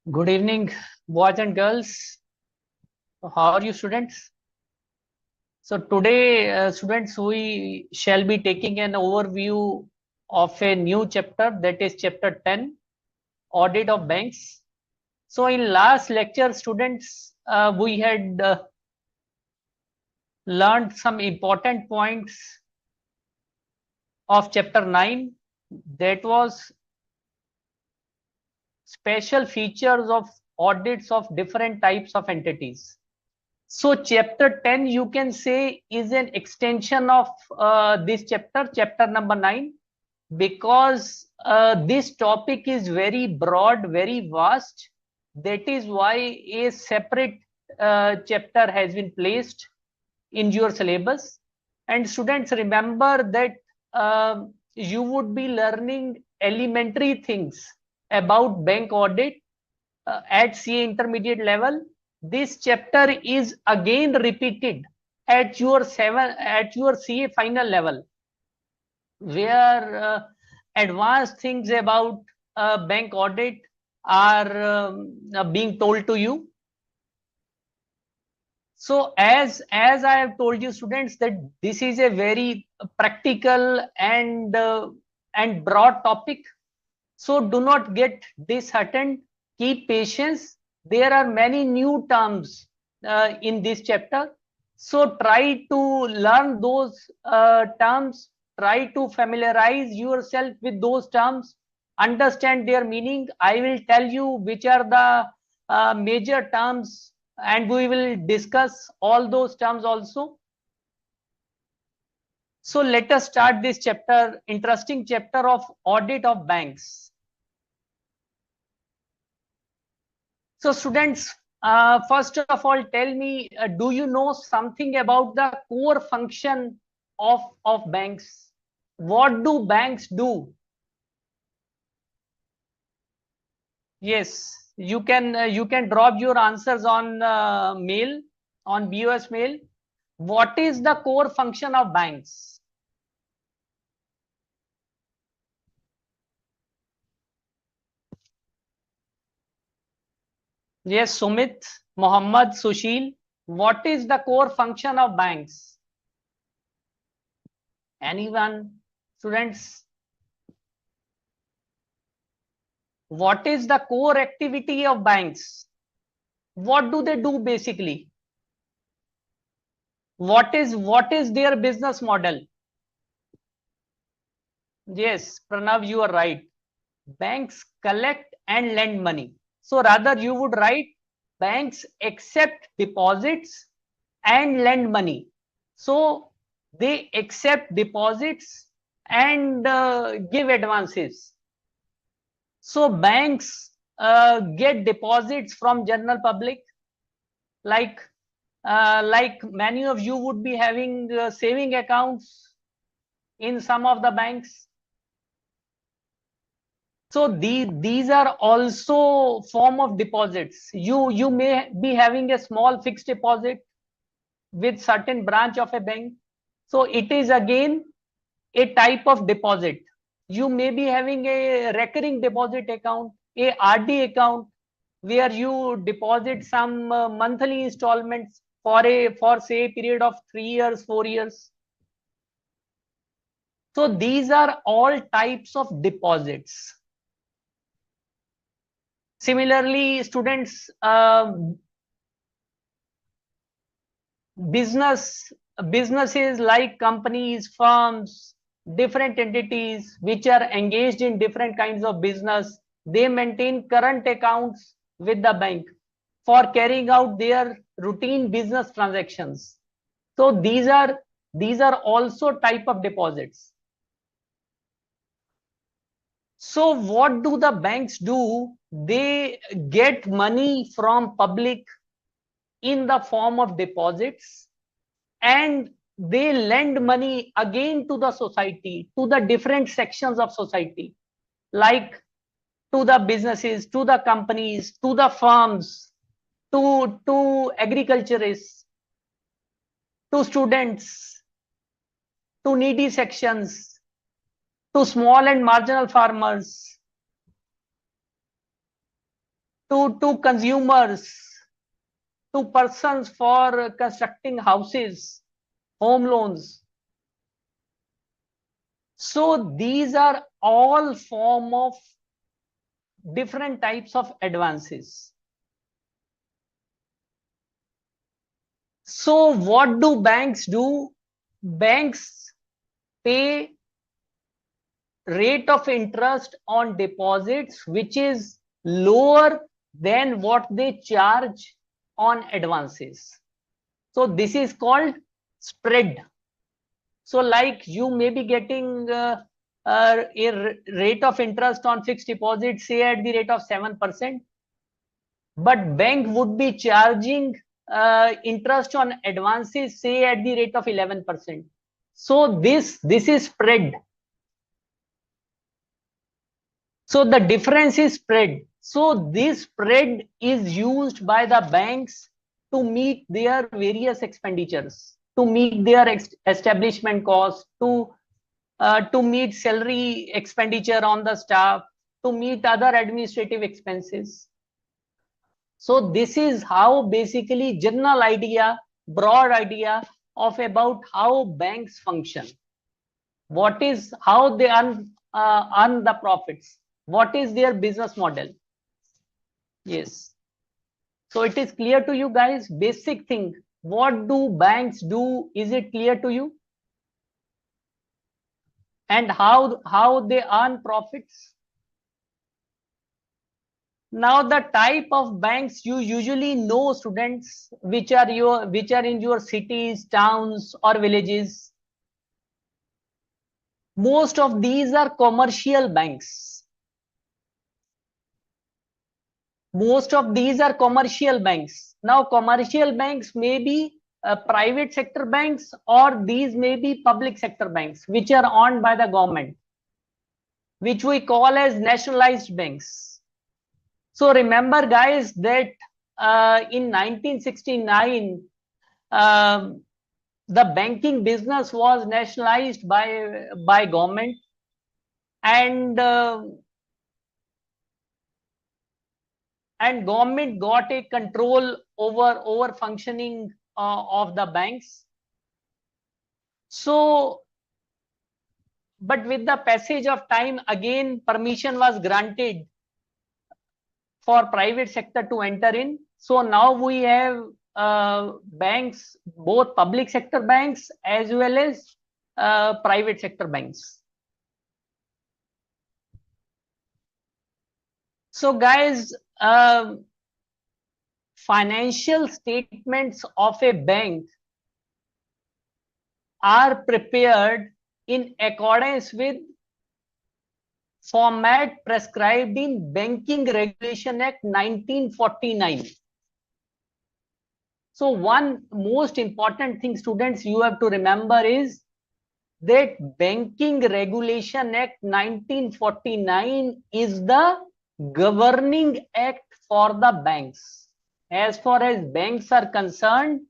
Good evening, boys and girls. How are you, students? So today, students, we shall be taking an overview of a new chapter, that is chapter 10, Audit of Banks. So in last lecture, students, we had learned some important points of chapter 9. That was special features of audits of different types of entities. So chapter 10, you can say, is an extension of this chapter, chapter number 9, because this topic is very broad, very vast. That is why a separate chapter has been placed in your syllabus. And students, remember that you would be learning elementary things about bank audit at CA intermediate level. This chapter is again repeated at your CA final level, where advanced things about bank audit are being told to you. So as I have told you, students, that this is a very practical and broad topic. So do not get disheartened. Keep patience. There are many new terms in this chapter. So try to learn those terms. Try to familiarize yourself with those terms. Understand their meaning. I will tell you which are the major terms, and we will discuss all those terms also. So let us start this chapter, interesting chapter of audit of banks. So students, first of all, tell me, do you know something about the core function of banks? What do banks do? Yes, you can drop your answers on mail, on BOS mail. What is the core function of banks? Yes, Sumit, Mohammed, Sushil. What is the core function of banks? Anyone? Students? What is the core activity of banks? What do they do basically? What is their business model? Yes, Pranav, you are right. Banks collect and lend money. So rather you would write banks accept deposits and lend money. So they accept deposits and give advances. So banks get deposits from general public, like many of you would be having saving accounts in some of the banks. So these are also form of deposits. You may be having a small fixed deposit with certain branch of a bank. So it is again a type of deposit. You may be having a recurring deposit account, a RD account, where you deposit some monthly installments for say a period of 3 years, 4 years. So these are all types of deposits. Similarly, students, businesses like companies, firms, different entities which are engaged in different kinds of business, they maintain current accounts with the bank for carrying out their routine business transactions. So these are also type of deposits. So what do the banks do? They get money from public in the form of deposits, and they lend money again to the society, to the different sections of society, like to the businesses, to the companies, to the firms, to agriculturists, to students, to needy sections, to small and marginal farmers, to consumers, to persons for constructing houses, home loans. So these are all form of different types of advances. So what do banks do? Banks pay rate of interest on deposits which is lower than what they charge on advances. So this is called spread. So like you may be getting a rate of interest on fixed deposits, say at the rate of 7%, but bank would be charging interest on advances, say at the rate of 11%. So this is spread. So the difference is spread. So this spread is used by the banks to meet their various expenditures, to meet their establishment costs, to meet salary expenditure on the staff, to meet other administrative expenses. So this is how basically general idea, broad idea of about how banks function. What is how they earn the profits? What is their business model? Yes. So it is clear to you guys, basic thing. What do banks do? Is it clear to you? And how they earn profits? Now the type of banks you usually know, students, which are in your cities, towns, or villages. Most of these are commercial banks. Most of these are commercial banks. Now commercial banks may be private sector banks, or these may be public sector banks which are owned by the government, which we call as nationalized banks. So remember guys that in 1969 the banking business was nationalized by government, and government got a control over functioning of the banks. So but with the passage of time, again permission was granted for private sector to enter in. So now we have banks, both public sector banks as well as private sector banks. So guys, financial statements of a bank are prepared in accordance with format prescribed in Banking Regulation Act 1949. So one most important thing, students, you have to remember is that Banking Regulation Act 1949 is the governing act for the banks. As far as banks are concerned,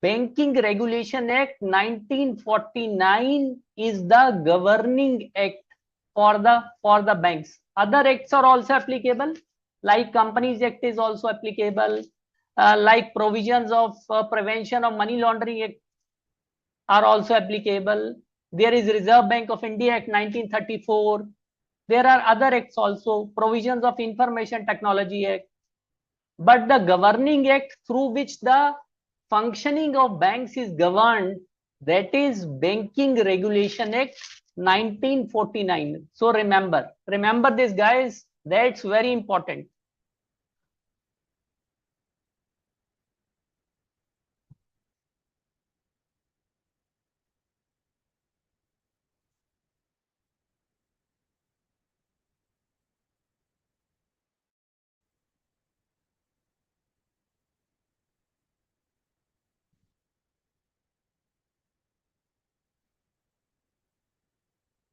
Banking Regulation Act 1949 is the governing act for the banks. Other acts are also applicable, like Companies Act is also applicable, like provisions of prevention of money laundering act are also applicable. There is Reserve Bank of India Act 1934. There are other acts also, provisions of Information Technology Act. But the governing act through which the functioning of banks is governed, that is Banking Regulation Act 1949. So remember this guys, that's very important.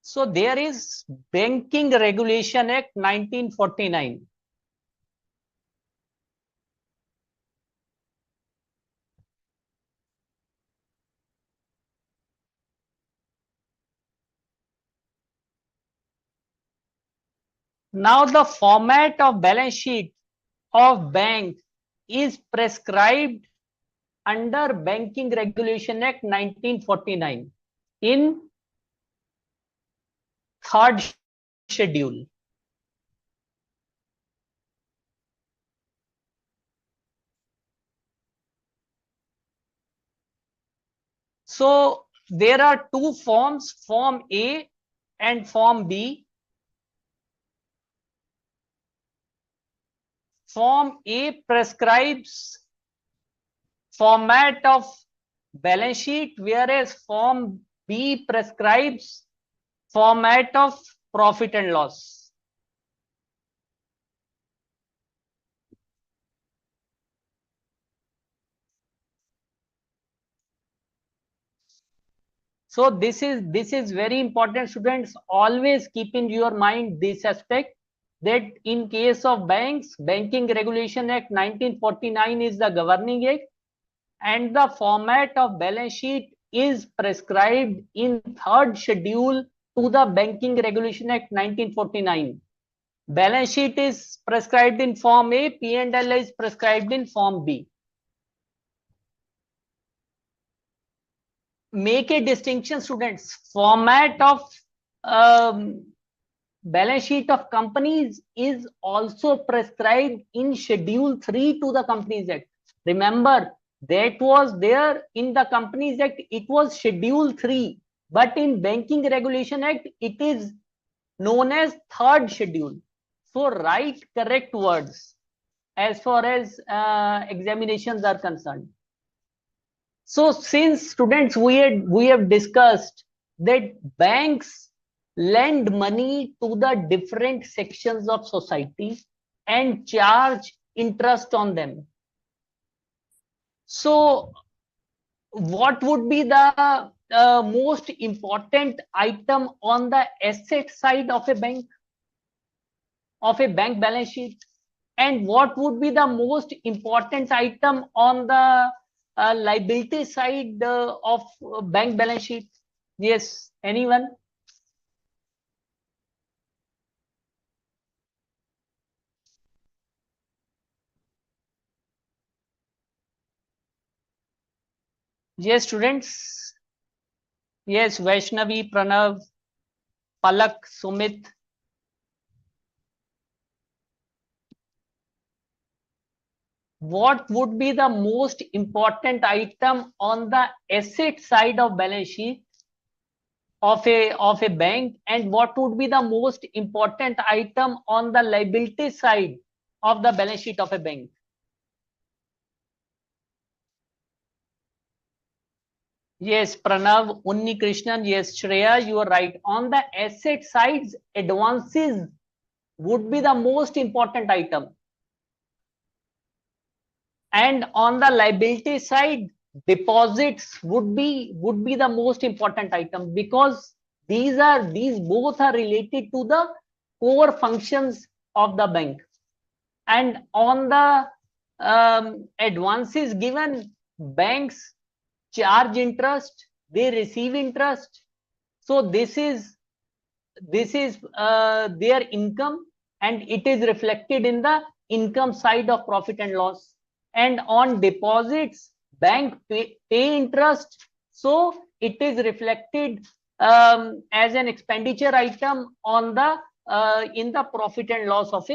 So there is Banking Regulation Act 1949. Now the format of balance sheet of bank is prescribed under Banking Regulation Act 1949 in third schedule. So there are two forms, Form A and Form B. Form A prescribes format of balance sheet, whereas Form B prescribes format of profit and loss. So this is very important, students. Always keep in your mind this aspect, that in case of banks, Banking Regulation Act 1949 is the governing act, and the format of balance sheet is prescribed in third schedule to the Banking Regulation Act 1949. Balance sheet is prescribed in Form A, P&L is prescribed in Form B. Make a distinction, students. Format of balance sheet of companies is also prescribed in Schedule 3 to the Companies Act. Remember, that was there in the Companies Act, it was Schedule 3, but in Banking Regulation Act, it is known as third schedule. So write correct words as far as examinations are concerned. So since, students, we have discussed that banks lend money to the different sections of society and charge interest on them. So what would be the most important item on the asset side of a bank balance sheet, and what would be the most important item on the liability side of bank balance sheet? Yes, anyone? Yes, students. Yes, Vaishnavi, Pranav, Palak, Sumit. What would be the most important item on the asset side of balance sheet of a bank, and what would be the most important item on the liability side of the balance sheet of a bank? Yes, Pranav, Unni Krishnan, yes, Shreya, you are right. On the asset sides, advances would be the most important item. And on the liability side, deposits would be the most important item, because these both are related to the core functions of the bank. And on the advances given, banks charge interest, they receive interest. So this is their income, and it is reflected in the income side of profit and loss. And on deposits, bank pay interest, so it is reflected as an expenditure item on the in the profit and loss of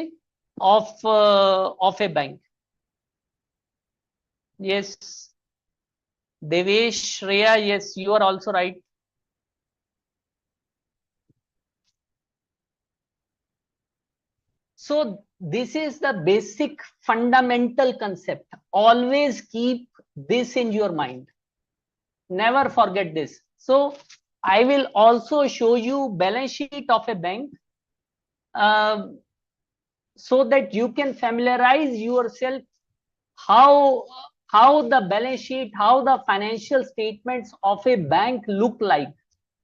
a bank. Yes, Devesh, Shreya, yes, you are also right. So this is the basic fundamental concept. Always keep this in your mind. Never forget this. So I will also show you balance sheet of a bank so that you can familiarize yourself how the balance sheet, how the financial statements of a bank look like.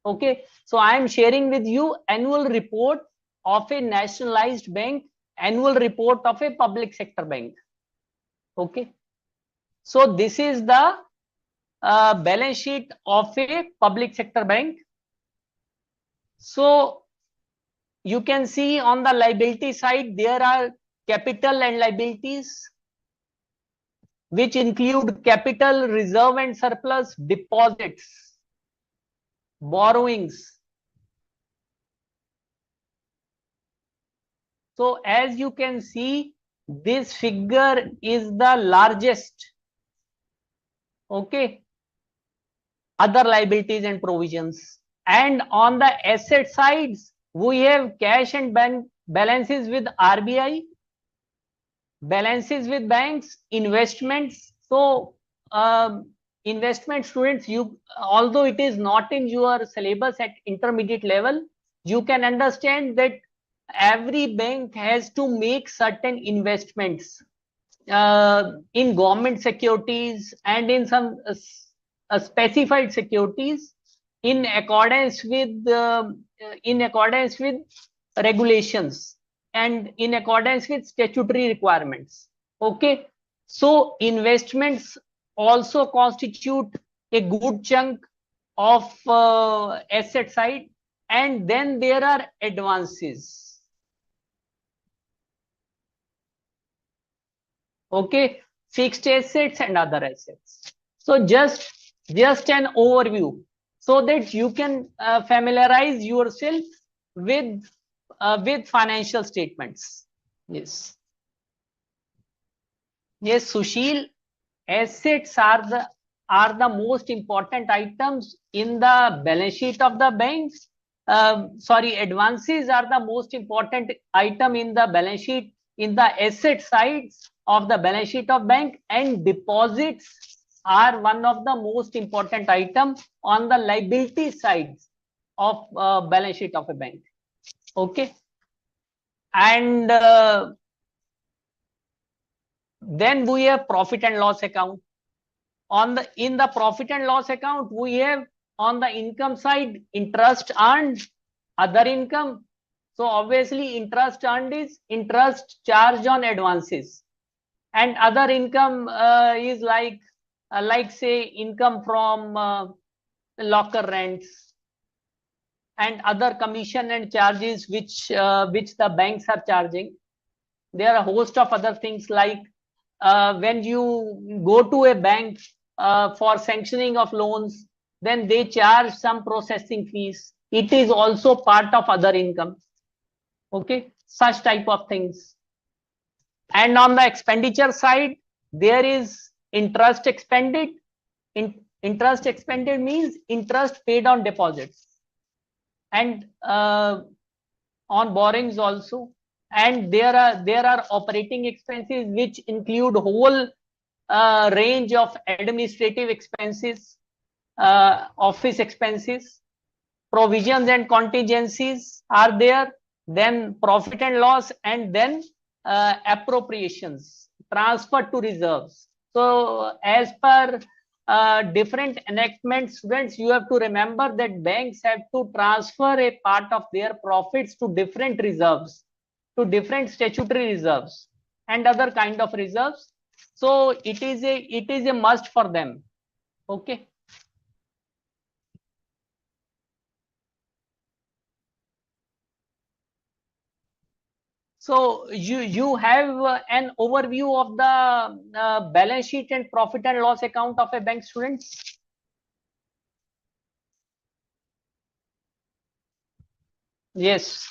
Okay, so I am sharing with you annual report of a nationalized bank, annual report of a public sector bank. Okay, so this is the balance sheet of a public sector bank. So you can see on the liability side, there are capital and liabilities, which include capital, reserve and surplus, deposits, borrowings. So as you can see, this figure is the largest. Okay. Other liabilities and provisions. And on the asset sides, we have cash and bank balances with RBI, balances with banks, investments. So investment students, you, although it is not in your syllabus at intermediate level, you can understand that every bank has to make certain investments in government securities and in some specified securities in accordance with regulations and in accordance with statutory requirements. Okay, so investments also constitute a good chunk of asset side, and then there are advances. Okay, fixed assets and other assets. So just an overview so that you can familiarize yourself with financial statements. Yes. Yes, Sushil, assets are the most important items in the balance sheet of the banks. Sorry, advances are the most important item in the balance sheet in the asset sides of the balance sheet of bank, and deposits are one of the most important item on the liability sides of balance sheet of a bank. Okay, and then we have profit and loss account. In the profit and loss account, we have on the income side interest earned, other income. So obviously interest earned is interest charged on advances, and other income is like say income from locker rents and other commission and charges which the banks are charging. There are a host of other things like when you go to a bank for sanctioning of loans, then they charge some processing fees. It is also part of other income. Okay, such type of things. And on the expenditure side, there is interest expended. Interest expended means interest paid on deposits and on borrowings also. And there are operating expenses which include whole range of administrative expenses, office expenses, provisions and contingencies are there, then profit and loss, and then appropriations transferred to reserves. So as per different enactments, students, you have to remember that banks have to transfer a part of their profits to different reserves, to different statutory reserves and other kind of reserves. So it is a must for them. Okay. So you have an overview of the balance sheet and profit and loss account of a bank, students. Yes.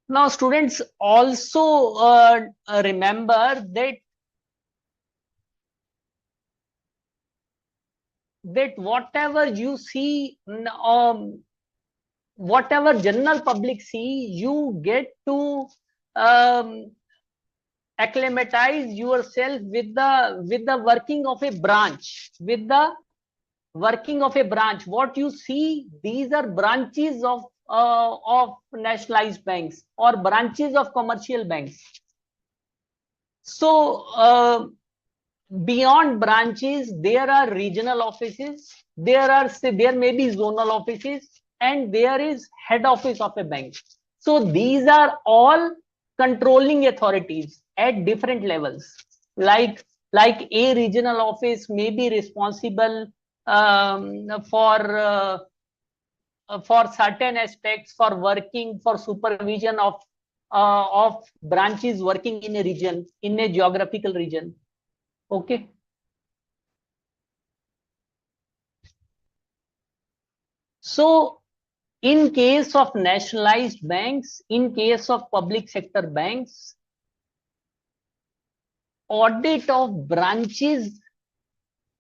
Now students also remember that whatever you see, whatever general public see, you get to acclimatize yourself with the working of a branch, with the working of a branch. What you see, these are branches of nationalized banks or branches of commercial banks. So beyond branches, there are regional offices, there may be zonal offices, and there is head office of a bank. So these are all controlling authorities at different levels. Like a regional office may be responsible for certain aspects, for working, for supervision of branches working in a region, in a geographical region. Okay. So in case of nationalized banks, in case of public sector banks, audit of branches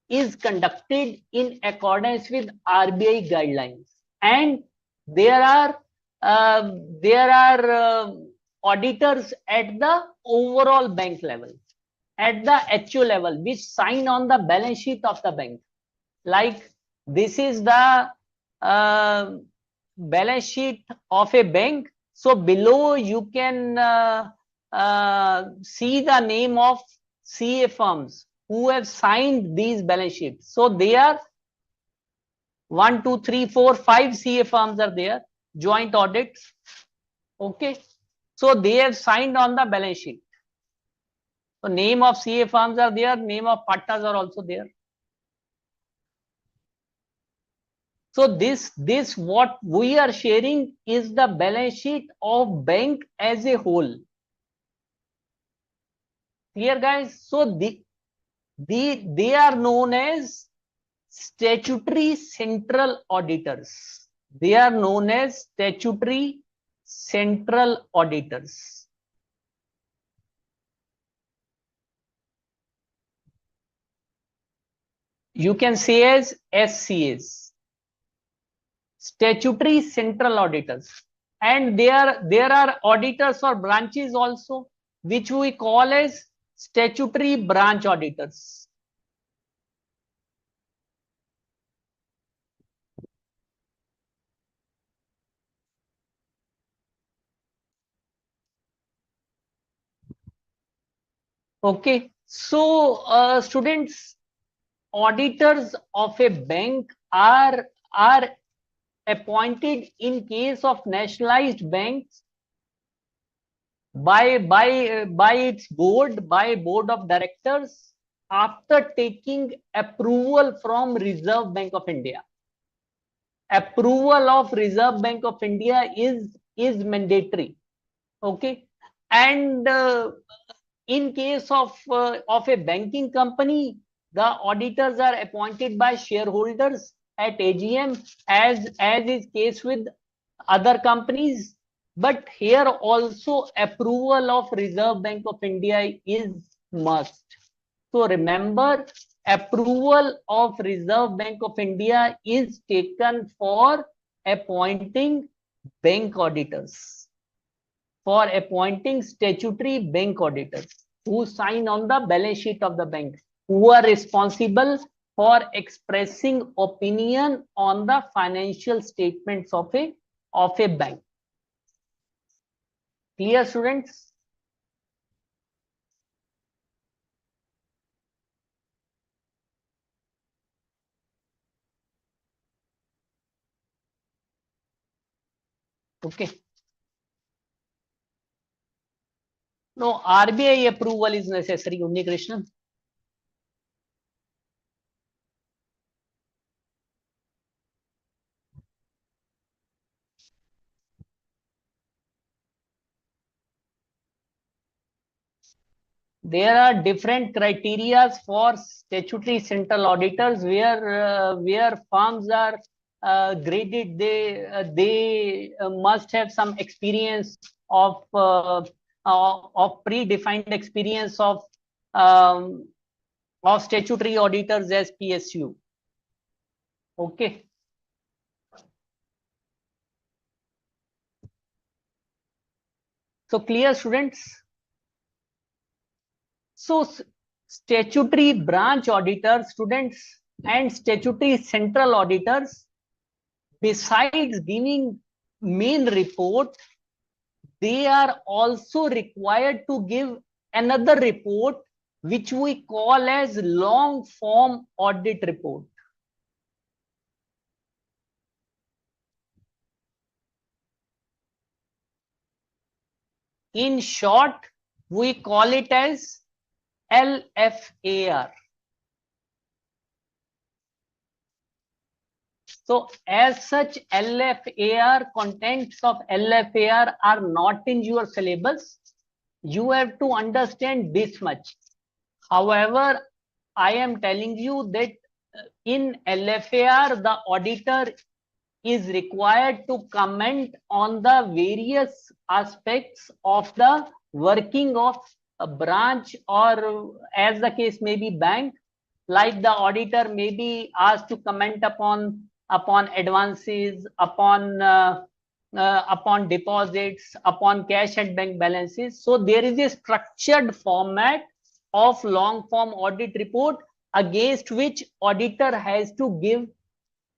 is conducted in accordance with RBI guidelines, and there are auditors at the overall bank level, at the HO level, which sign on the balance sheet of the bank. Like this is the uh, balance sheet of a bank. So below you can see the name of CA firms who have signed these balance sheets. So they are 1, 2, 3, 4, 5 CA firms are there, joint audits. Okay. So they have signed on the balance sheet. So name of CA firms are there, name of partners are also there. So this what we are sharing is the balance sheet of bank as a whole. Clear, guys? So they are known as statutory central auditors. They are known as statutory central auditors. You can say as SCAs, statutory central auditors. And there are auditors or branches also, which we call as statutory branch auditors. Okay. So students, auditors of a bank are appointed in case of nationalized banks by its board, by board of directors, after taking approval from Reserve Bank of India. Approval of Reserve Bank of India is mandatory. Okay. And in case of a banking company, the auditors are appointed by shareholders at AGM, as is case with other companies. But here also approval of Reserve Bank of India is must. So remember, approval of Reserve Bank of India is taken for appointing bank auditors, for appointing statutory bank auditors who sign on the balance sheet of the bank, who are responsible for expressing opinion on the financial statements of a bank. Clear, students? Okay. No, RBI approval is necessary, Unnikrishnan. There are different criteria for statutory central auditors, where firms are graded. They must have some experience of predefined experience of statutory auditors as PSU. Okay. So clear, students? So statutory branch auditors, students, and statutory central auditors, besides giving main report, they are also required to give another report, which we call as long form audit report. In short, we call it as LFAR. So as such, LFAR, contents of LFAR are not in your syllabus. You have to understand this much. However, I am telling you that in LFAR, the auditor is required to comment on the various aspects of the working of a branch, or as the case may be bank. Like the auditor may be asked to comment upon advances, upon deposits, upon cash and bank balances. So there is a structured format of long form audit report against which auditor has to give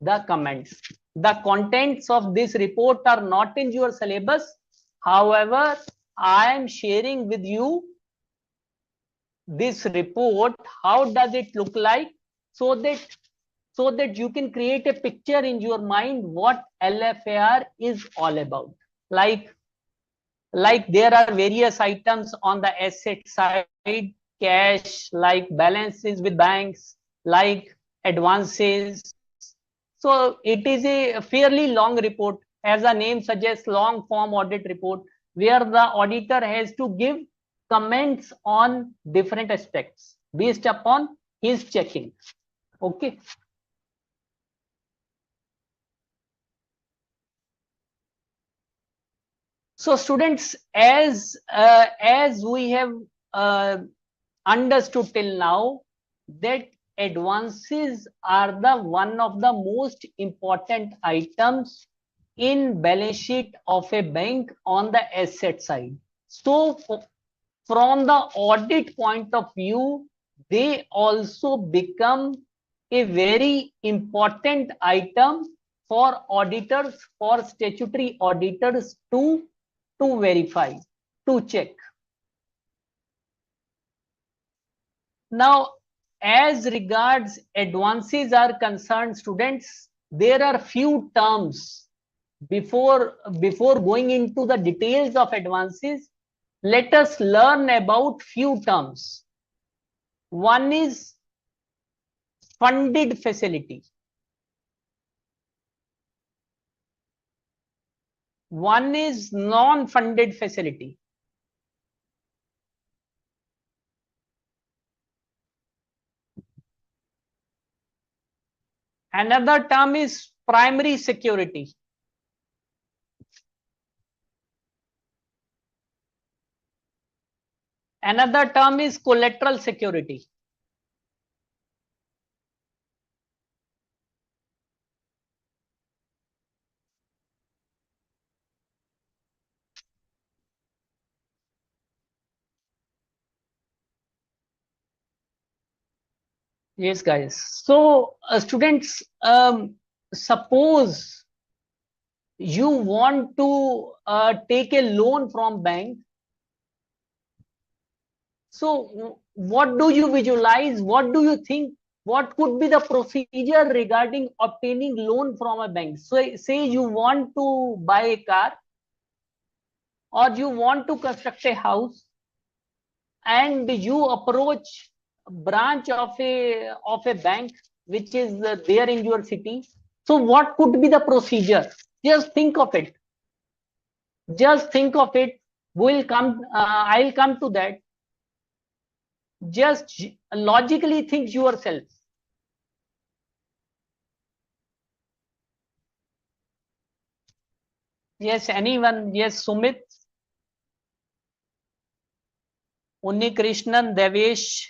the comments. The contents of this report are not in your syllabus. However, I am sharing with you this report. How does it look like? So that you can create a picture in your mind what LFAR is all about. Like there are various items on the asset side, cash, like balances with banks, like advances. So it is a fairly long report, as the name suggests, long form audit report, where the auditor has to give comments on different aspects based upon his checking. Okay. So students, as we have understood till now, that advances are the one of the most important items in balance sheet of a bank on the asset side. So from the audit point of view, they also become a very important item for auditors, for statutory auditors to verify, to check. Now, as regards advances are concerned, students, there are few terms. Before going into the details of advances, let us learn about few terms. One is funded facility. One is non-funded facility. Another term is primary security. Another term is collateral security. Yes, guys. So, students, suppose you want to take a loan from bank. So, what do you visualize? What do you think? What could be the procedure regarding obtaining loan from a bank? So, say you want to buy a car, or you want to construct a house, and you approach a branch of a bank which is there in your city. So what could be the procedure? Just think of it. Just think of it. We'll come. I'll come to that. Just logically think yourself. Yes, anyone? Yes, Sumit, Unnikrishnan, Devesh.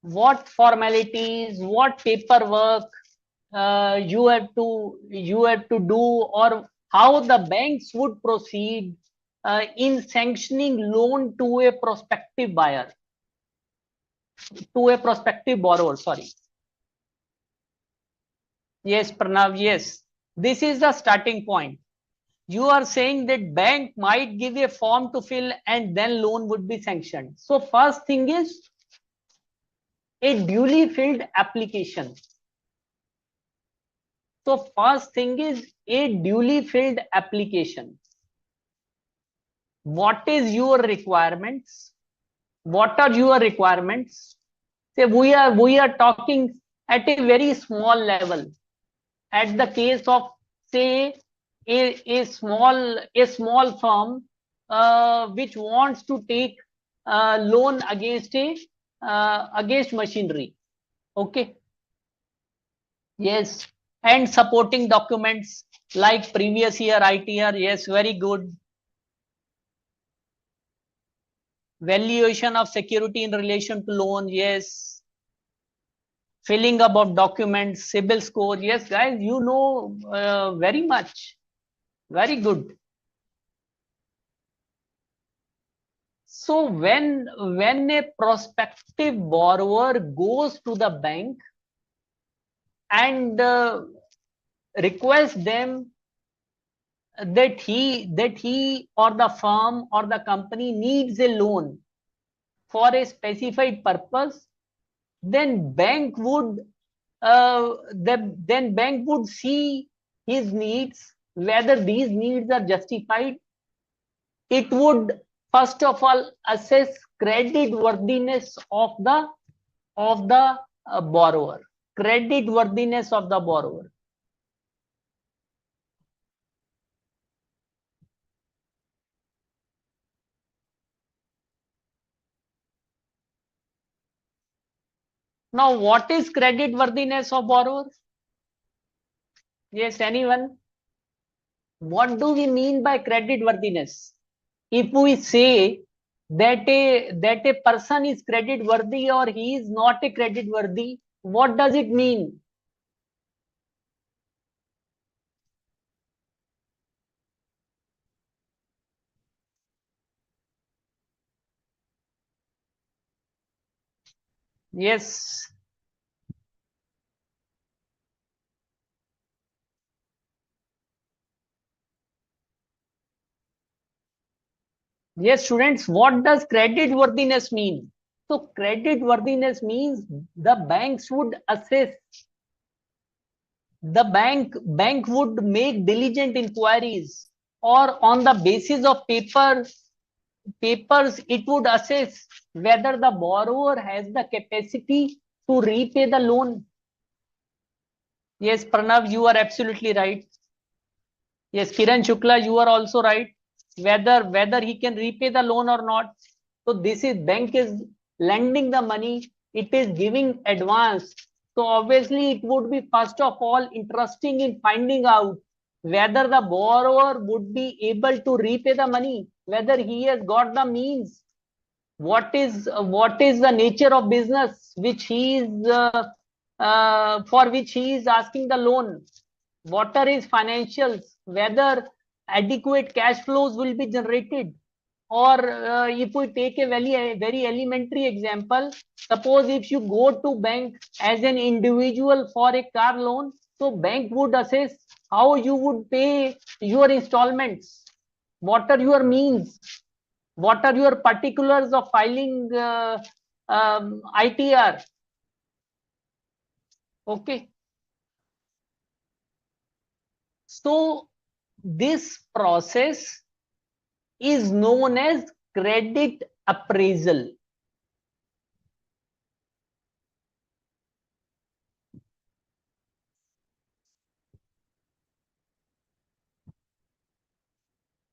What formalities, what paperwork you have to do, or how the banks would proceed in sanctioning loan to a prospective buyer, to a prospective borrower. Sorry. Yes, Pranav. Yes, this is the starting point. You are saying that bank might give a form to fill and then loan would be sanctioned. So first thing is a duly filled application. So first thing is a duly filled application. what is your requirements? What are your requirements? Say we are talking at a very small level. At the case of, say, a small firm which wants to take loan against against machinery. Okay. Yes. And supporting documents like previous year ITR. Yes, very good. Valuation of security in relation to loan. Yes. Filling about documents, CIBIL score. Yes, guys, you know very much. Very good. So when a prospective borrower goes to the bank and requests them that he or the firm or the company needs a loan for a specified purpose, then bank would then bank would see his needs, whether these needs are justified. It would first of all assess credit worthiness of the borrower. Credit worthiness of the borrower. Now, what is credit worthiness of borrower? Yes, anyone? What do we mean by credit worthiness? If we say that a person is credit worthy or he is not a credit worthy, what does it mean? Yes. Yes, students, what does credit worthiness mean? So credit worthiness means the banks would assess, the bank would make diligent inquiries, or on the basis of papers it would assess whether the borrower has the capacity to repay the loan. Yes, Pranav, you are absolutely right. Yes, Kiran Shukla, you are also right. Whether he can repay the loan or not. So this is, bank is lending the money, it is giving advance. So obviously it would be first of all interesting in finding out whether the borrower would be able to repay the money, whether he has got the means, what is the nature of business which he is for which he is asking the loan, what are his financials, whether adequate cash flows will be generated. Or if we take a very elementary example, suppose if you go to bank as an individual for a car loan, so bank would assess how you would pay your installments, what are your means, what are your particulars of filing ITR. Okay. So this process is known as credit appraisal.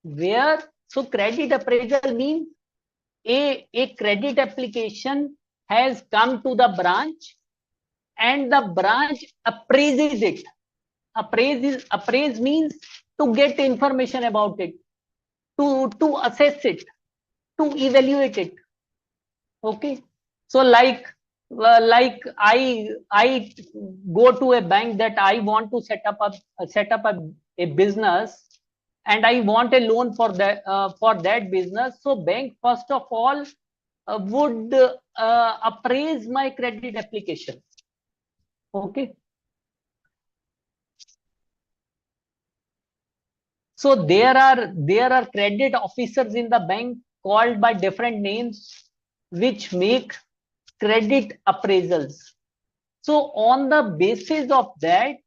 Where, so credit appraisal means a credit application has come to the branch and the branch appraises it. Appraise means to get information about it, to assess it, to evaluate it. Okay. So like I go to a bank that I want to set up a business, and I want a loan for that business. So bank first of all would appraise my credit application. Okay. So there are credit officers in the bank called by different names, which make credit appraisals. So on the basis of that,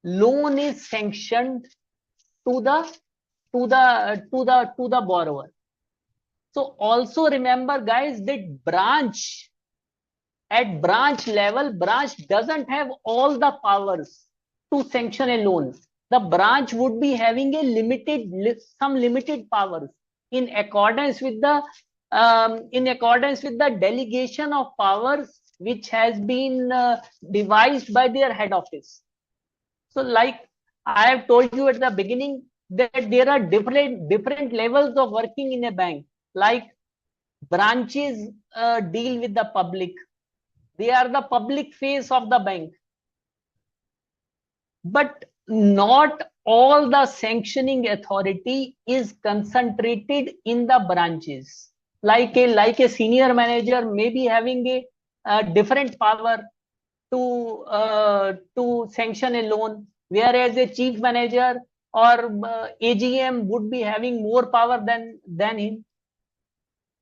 loan is sanctioned to the to the borrower. So also remember, guys, that at branch level, branch doesn't have all the powers to sanction a loan. The branch would be having some limited powers in accordance with the delegation of powers which has been devised by their head office. So, like I have told you at the beginning, that there are different levels of working in a bank. Like branches deal with the public. They are the public face of the bank. But not all the sanctioning authority is concentrated in the branches. Like a senior manager may be having a different power to sanction a loan, whereas a chief manager or AGM would be having more power than him.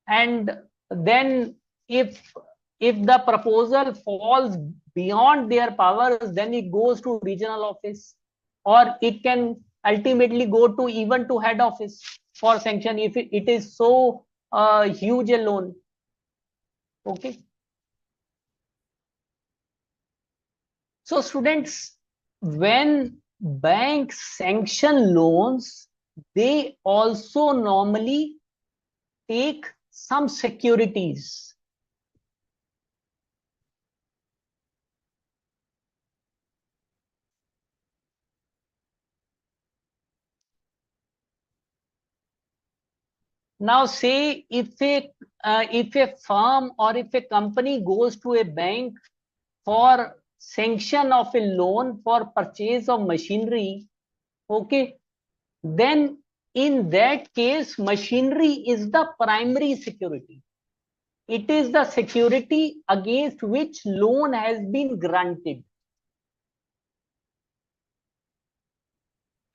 And then if the proposal falls beyond their powers, then it goes to regional office, or it can ultimately go to even to head office for sanction if it is so huge a loan. Okay. So students, when banks sanction loans, they also normally take some securities. Now say if a firm or if a company goes to a bank for sanction of a loan for purchase of machinery, okay, then in that case machinery is the primary security. It is the security against which loan has been granted.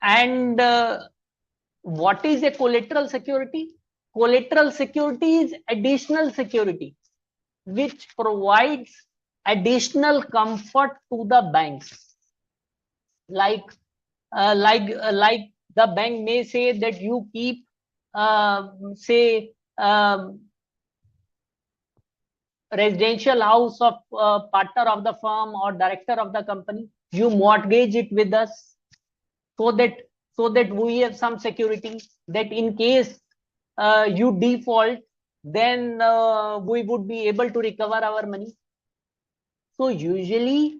And what is a collateral security? Collateral security is additional security which provides additional comfort to the banks. Like the bank may say that you keep say residential house of partner of the firm or director of the company, you mortgage it with us, so that we have some security that in case you default, then we would be able to recover our money. So usually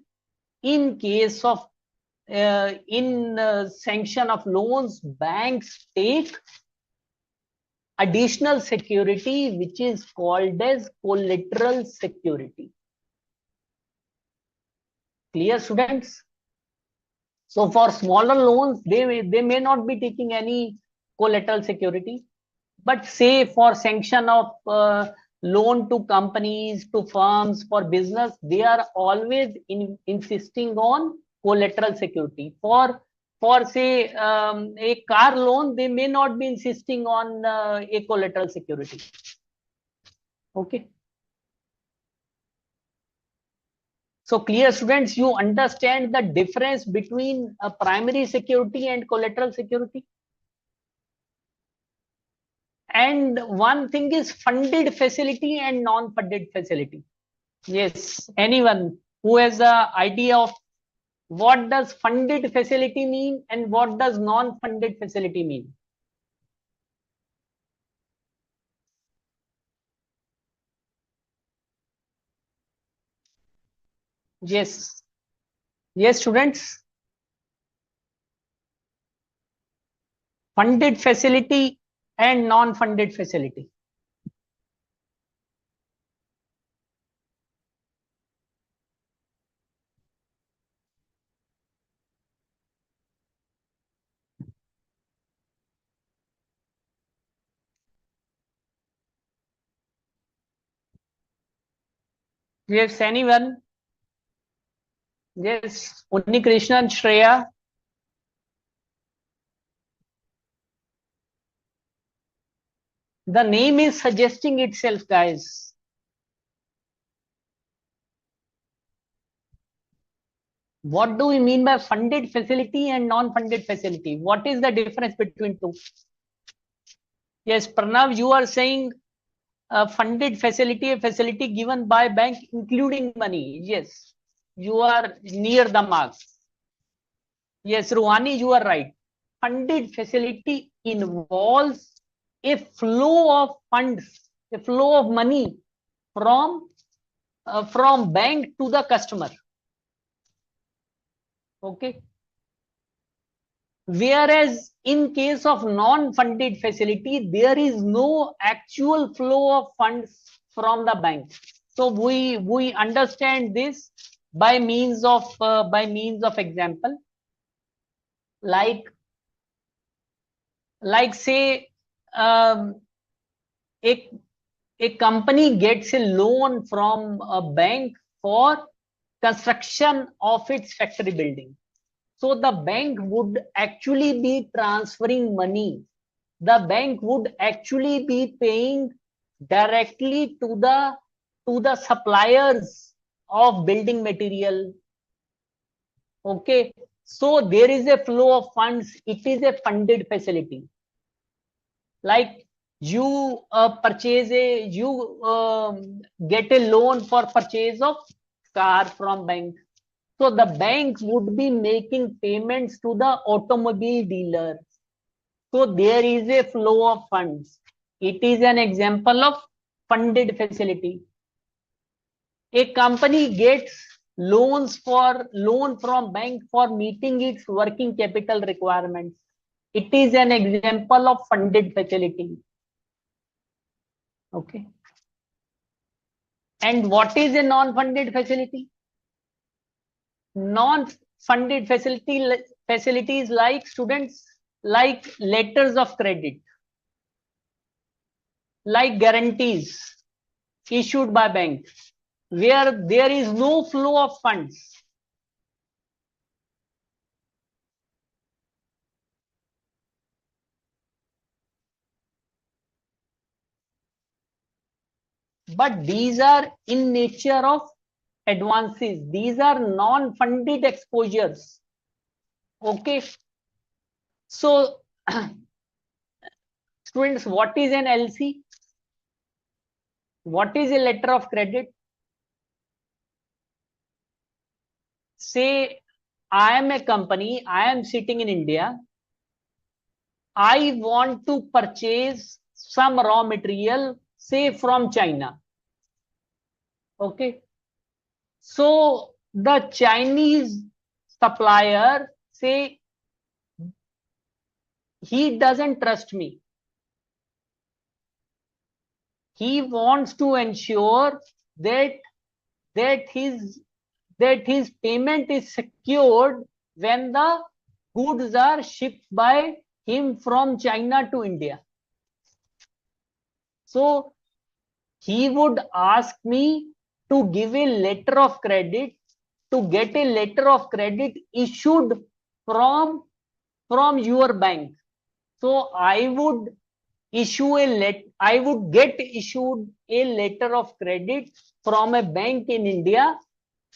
in case of sanction of loans, banks take additional security which is called as collateral security. Clear, students? So for smaller loans, they may not be taking any collateral security, but say for sanction of loan to companies, to firms, for business, they are always insisting on collateral security. For say a car loan, they may not be insisting on a collateral security. Okay. So clear, students, you understand the difference between a primary security and collateral security. And one thing is funded facility and non-funded facility. Yes, anyone who has an idea of what does funded facility mean and what does non-funded facility mean? Yes. Yes, students. Funded facility and non-funded facility. Yes, anyone? Yes, Unni Krishnan, Shreya. The name is suggesting itself, guys. What do we mean by funded facility and non-funded facility? What is the difference between two? Yes, Pranav, you are saying a funded facility, a facility given by bank including money. Yes, you are near the mark. Yes, Ruhani, you are right. Funded facility involves a flow of funds, a flow of money from bank to the customer. Okay. Whereas in case of non-funded facility, there is no actual flow of funds from the bank. So we understand this by means of example, like say a a company gets a loan from a bank for construction of its factory building. So the bank would actually be transferring money. The bank would actually be paying directly to the suppliers of building material. Okay. So there is a flow of funds. It is a funded facility. Like you get a loan for purchase of car from bank. So the bank would be making payments to the automobile dealer. So there is a flow of funds. It is an example of funded facility. A company gets loan from bank for meeting its working capital requirements. It is an example of funded facility. Okay. And what is a non-funded facility? Non-funded facilities like students, like letters of credit, like guarantees issued by bank, where there is no flow of funds. But these are in nature of advances. These are non-funded exposures. Okay. So students, what is an LC? What is a letter of credit? Say I am a company, I am sitting in India. I want to purchase some raw material, say from China. Okay. So the Chinese supplier, say he doesn't trust me. He wants to ensure that his payment is secured when the goods are shipped by him from China to India. So he would ask me to give a letter of credit, to get a letter of credit issued from your bank. So I would get issued a letter of credit from a bank in India.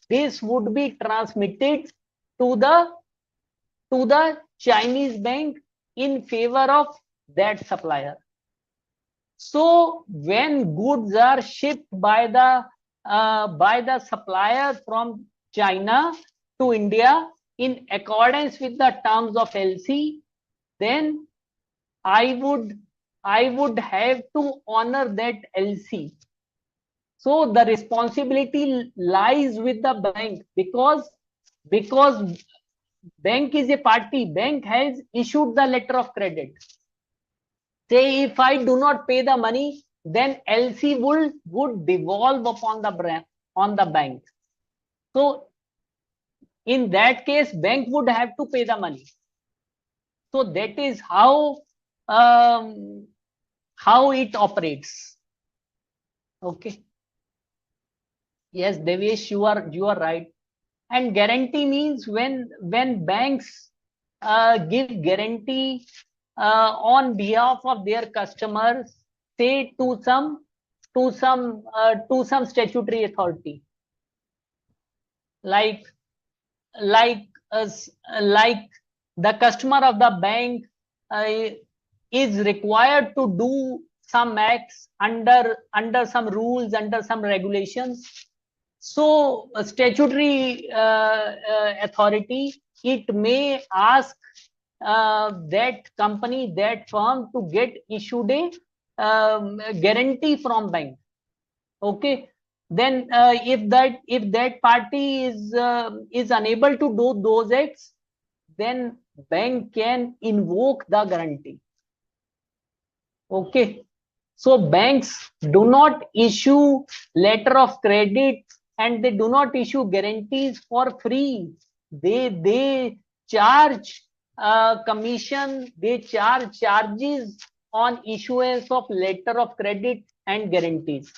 This would be transmitted to the Chinese bank in favor of that supplier. So when goods are shipped by the supplier from China to India in accordance with the terms of LC, then I would have to honor that LC. So the responsibility lies with the bank, because bank is a party. Bank has issued the letter of credit. Say if I do not pay the money, then LC would devolve upon the bank. So in that case, bank would have to pay the money. So that is how it operates. Okay. Yes, Devesh, you are right. And guarantee means when banks give guarantee on behalf of their customers, say to some statutory authority, like like like the customer of the bank uh, is required to do some acts under some rules, under some regulations. So a statutory authority, it may ask that company, that firm, to get issued a guarantee from bank. Okay, then if that party is unable to do those acts, then bank can invoke the guarantee. Okay, so banks do not issue letter of credit and they do not issue guarantees for free. They charge commission, they charge charges on issuance of letter of credit and guarantees.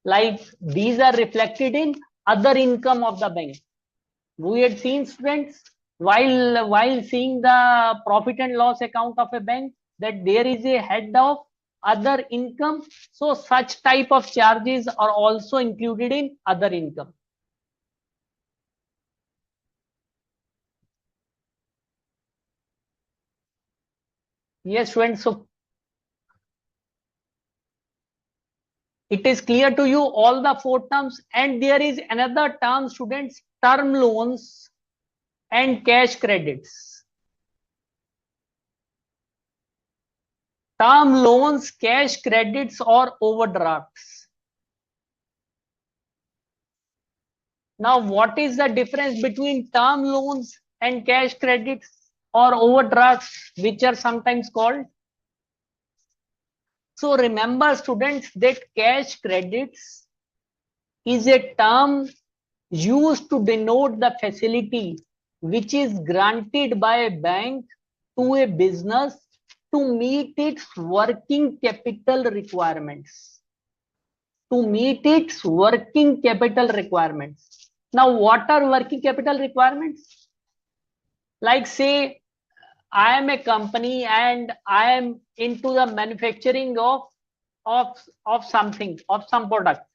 Like these are reflected in other income of the bank. We had seen, students, while seeing the profit and loss account of a bank, that there is a head of other income. So such type of charges are also included in other income. Yes, students. So it is clear to you all the four terms, and there is another term, students, term loans and cash credits. Term loans, cash credits, or overdrafts. Now, what is the difference between term loans and cash credits or overdrafts, which are sometimes called? So remember, students, that cash credits is a term used to denote the facility which is granted by a bank to a business to meet its working capital requirements. To meet its working capital requirements. Now, what are working capital requirements? Like, say, I am a company and I am into the manufacturing of something, of some product.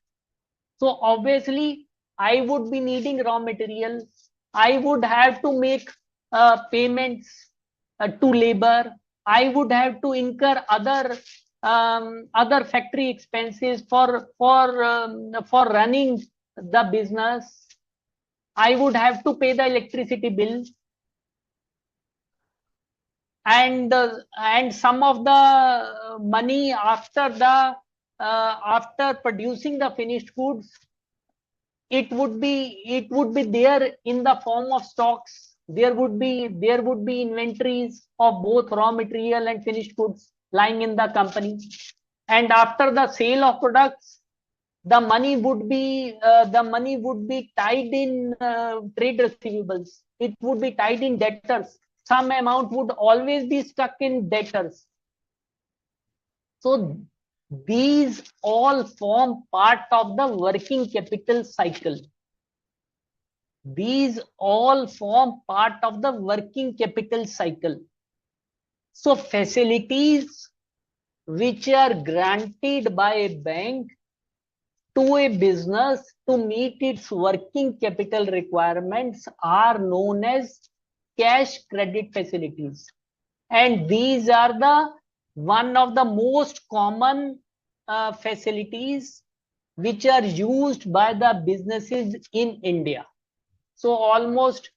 So obviously, I would be needing raw material. I would have to make payments to labor. I would have to incur other factory expenses for running the business. I would have to pay the electricity bill, and some of the money after producing the finished goods, it would be there in the form of stocks. There would be inventories of both raw material and finished goods lying in the company, and after the sale of products, the money would be tied in trade receivables. It would be tied in debtors. Some amount would always be stuck in debtors. So these all form part of the working capital cycle. These all form part of the working capital cycle. So facilities which are granted by a bank to a business to meet its working capital requirements are known as cash credit facilities. And these are the one of the most common facilities which are used by the businesses in India. So almost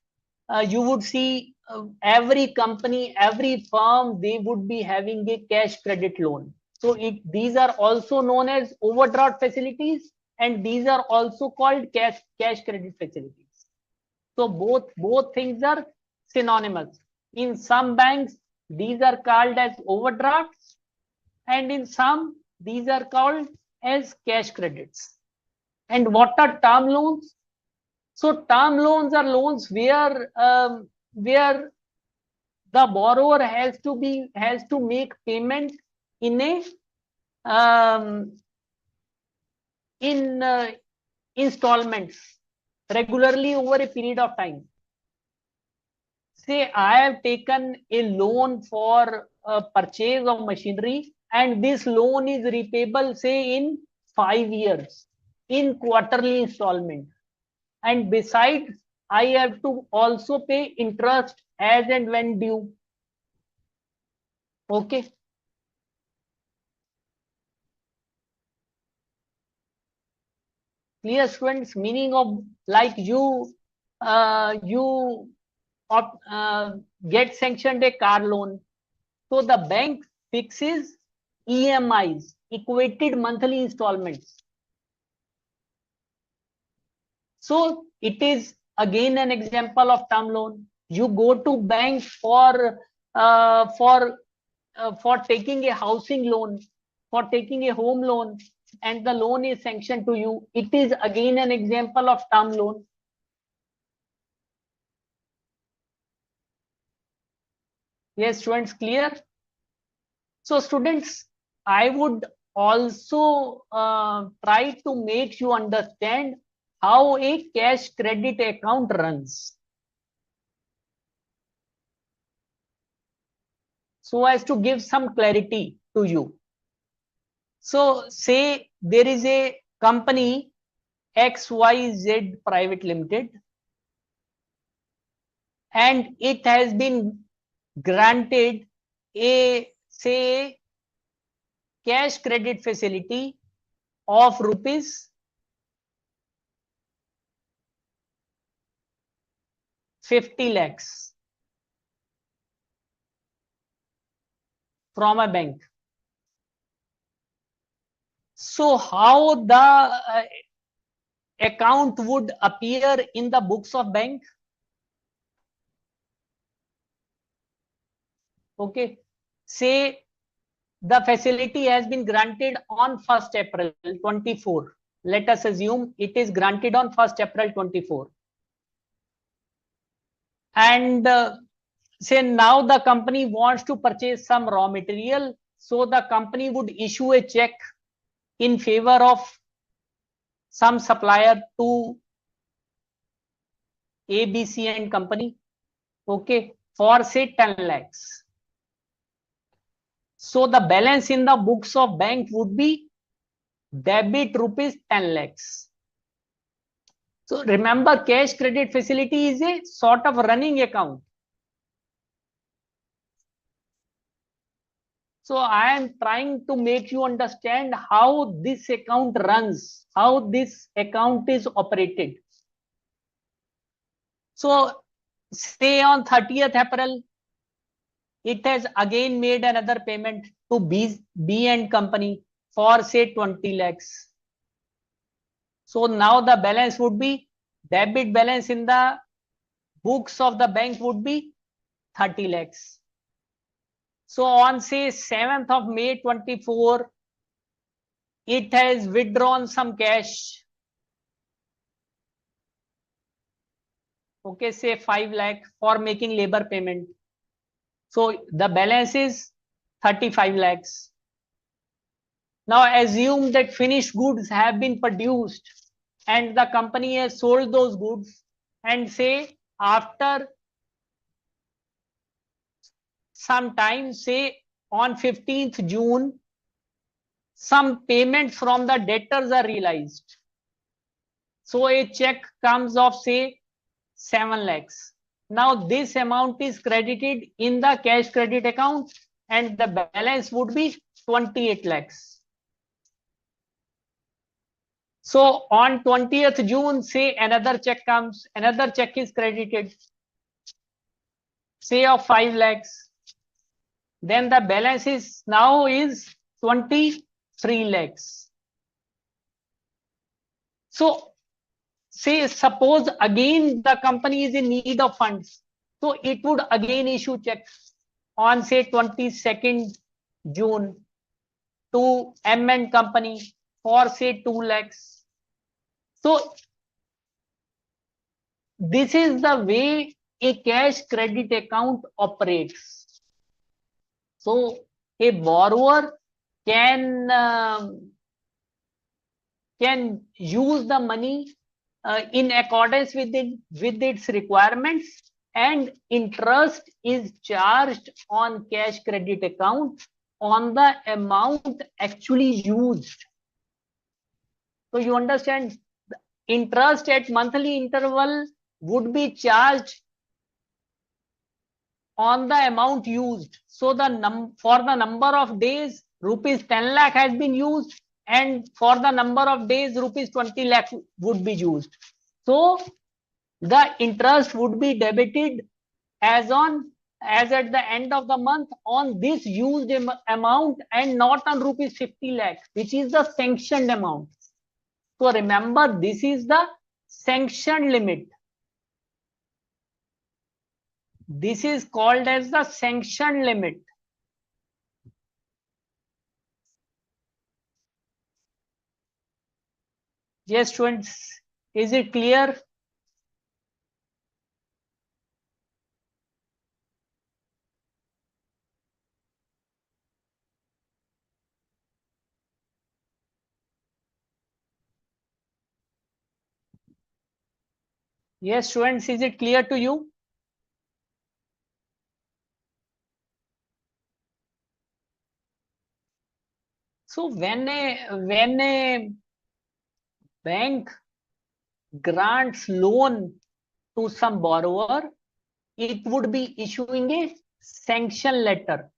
you would see every company, every firm, they would be having a cash credit loan. So these are also known as overdraft facilities, and these are also called cash credit facilities. So both things are synonymous. In some banks, these are called as overdrafts, and in some, these are called as cash credits. And what are term loans? So term loans are loans where the borrower has to make payment in a in installments regularly over a period of time. Say I have taken a loan for purchase of machinery, and this loan is repayable, say, in 5 years in quarterly installment. And besides, I have to also pay interest as and when due. Okay. Clear, students? Meaning of, like, you get sanctioned a car loan. So the bank fixes EMIs, equated monthly installments. So it is again an example of term loan. You go to bank uh, for for taking a housing loan, for taking a home loan, and the loan is sanctioned to you. It is again an example of term loan. Yes, students, clear? So students, I would also try to make you understand how a cash credit account runs, so as to give some clarity to you. So say there is a company XYZ Private Limited, and it has been granted a, say, cash credit facility of rupees 50 lakhs from a bank. So how the account would appear in the books of bank? Okay, say the facility has been granted on 1st April 24. Let us assume it is granted on 1st April 24. And say now the company wants to purchase some raw material. So the company would issue a check in favor of some supplier to ABC and company. Okay, for say 10 lakhs. So the balance in the books of bank would be debit rupees 10 lakhs. So remember, cash credit facility is a sort of running account. So I am trying to make you understand how this account runs, how this account is operated. So say on 30th April, it has again made another payment to B and company for say 20 lakhs. So now the balance would be, debit balance in the books of the bank would be 30 lakhs. So on say 7th of May 24, it has withdrawn some cash. Okay, say 5 lakh for making labor payment. So the balance is 35 lakhs. Now assume that finished goods have been produced and the company has sold those goods, and say after some time, say on 15th June, some payments from the debtors are realized. So a check comes of say 7 lakhs. Now this amount is credited in the cash credit account and the balance would be 28 lakhs. So on 20th June, say another check comes, another check is credited, say of 5 lakhs. Then the balance is now is 23 lakhs. So say suppose again the company is in need of funds. So it would again issue checks on say 22nd June to M and company for say 2 lakhs. So this is the way a cash credit account operates. So a borrower can use the money in accordance with its requirements, and interest is charged on cash credit account on the amount actually used. So you understand, interest at monthly interval would be charged on the amount used. So the for the number of days rupees 10 lakh has been used, and for the number of days rupees 20 lakh would be used. So the interest would be debited as at the end of the month on this used amount, and not on rupees 50 lakh, which is the sanctioned amount. So remember, this is the sanctioned limit. This is called as the sanction limit. Yes, students, is it clear? Yes, students, is it clear to you? So when a bank grants loan to some borrower, it would be issuing a sanction letter.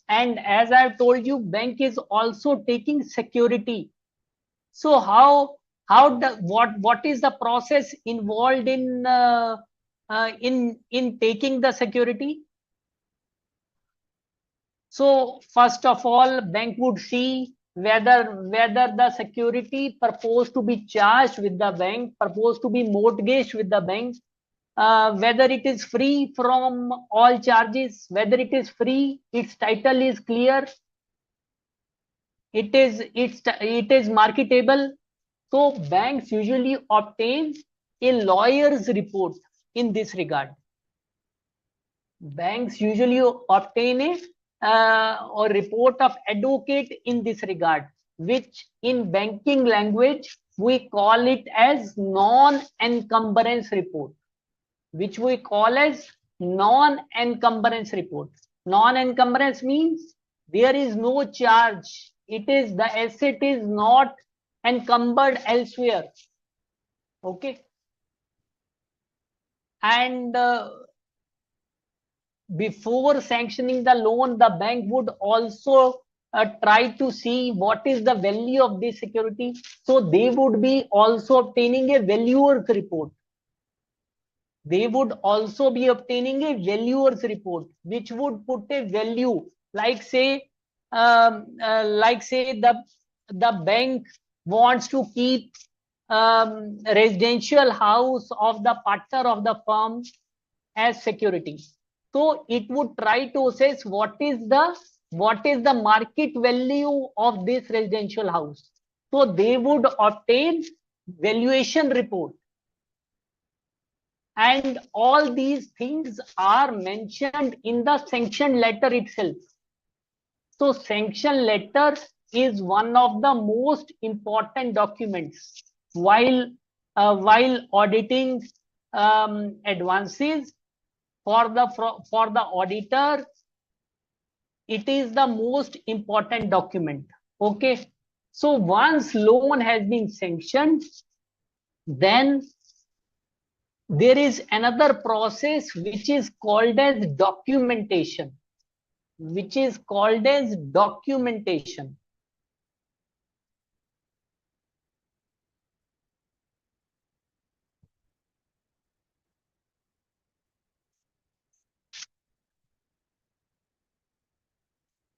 And as I've told you, bank is also taking security. So what is the process involved in taking the security? So first of all, bank would see whether the security proposed to be charged with the bank, proposed to be mortgaged with the bank, whether it is free from all charges, whether it is free, its title is clear, it is marketable. So banks usually obtain a lawyer's report in this regard. Banks usually obtain a report of advocate in this regard, which in banking language we call it as non-encumbrance report, which we call as non-encumbrance report. Non-encumbrance means there is no charge. It is the asset is not encumbered elsewhere. Okay. And before sanctioning the loan, the bank would also try to see what is the value of this security. So they would be also obtaining a valuer's report. They would also be obtaining a valuer's report, which would put a value, like say the bank wants to keep residential house of the partner of the firm as security. So it would try to assess what is the market value of this residential house. So they would obtain valuation report, and all these things are mentioned in the sanction letter itself. So sanction letter is one of the most important documents while auditing advances. For the auditor, it is the most important document. Okay. So once loan has been sanctioned, then there is another process which is called as documentation.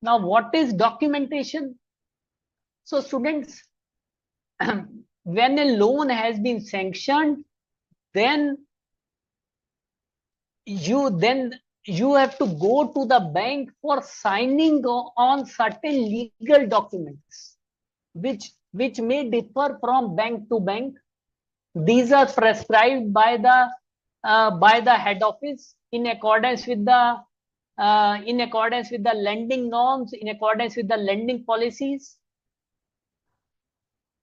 Now, what is documentation? So students, when a loan has been sanctioned, then you have to go to the bank for signing on certain legal documents, which may differ from bank to bank. These are prescribed by the head office in accordance with the lending norms, in accordance with the lending policies.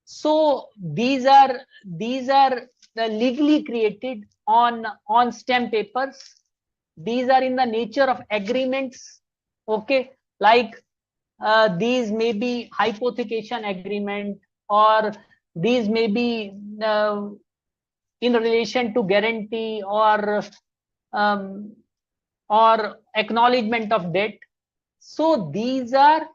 So these are legally created on stamp papers. These are in the nature of agreements. Okay, like these may be hypothecation agreement, or these may be in relation to guarantee um, or acknowledgement of debt. So these are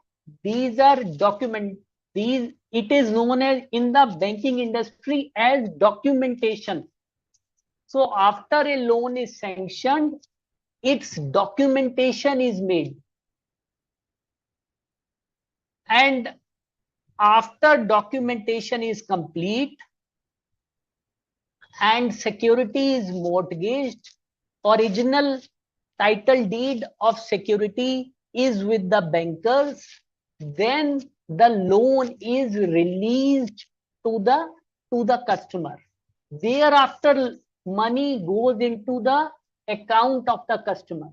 document, these, it is known as in the banking industry as documentation. So after a loan is sanctioned, its documentation is made, and after documentation is complete and security is mortgaged, original title deed of security is with the bankers, then the loan is released to the customer. Thereafter, money goes into the account of the customer.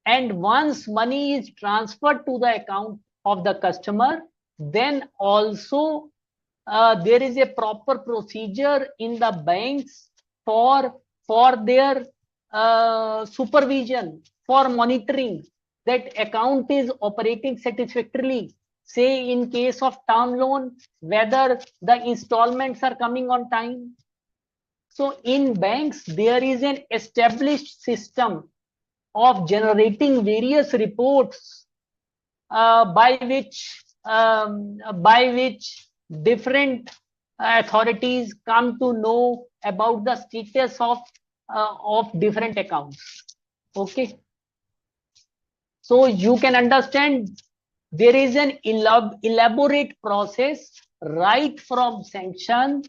And once money is transferred to the account of the customer, then also there is a proper procedure in the banks for their supervision, for monitoring that account is operating satisfactorily. Say in case of term loan, whether the installments are coming on time. So in banks, there is an established system of generating various reports by which different authorities come to know about the status of different accounts. Okay, so you can understand there is an elaborate process right from sanction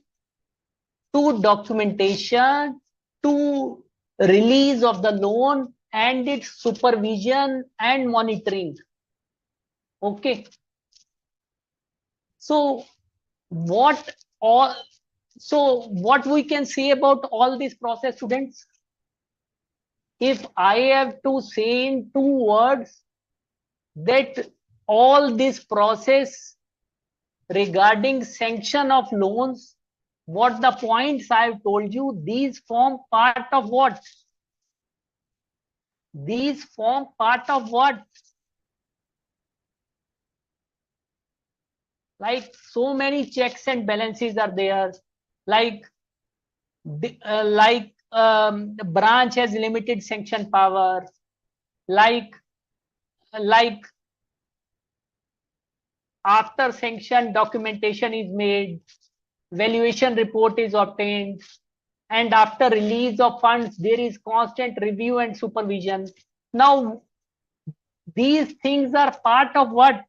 to documentation to release of the loan and its supervision and monitoring. Okay, so what we can say about all this process, students? If I have to say in 2 words that all this process regarding sanction of loans, what the points I have told you, these form part of what? These form part of what? Like so many checks and balances are there. Like the branch has limited sanction power. Like after sanction, documentation is made, valuation report is obtained, and after release of funds, there is constant review and supervision. Now, these things are part of what?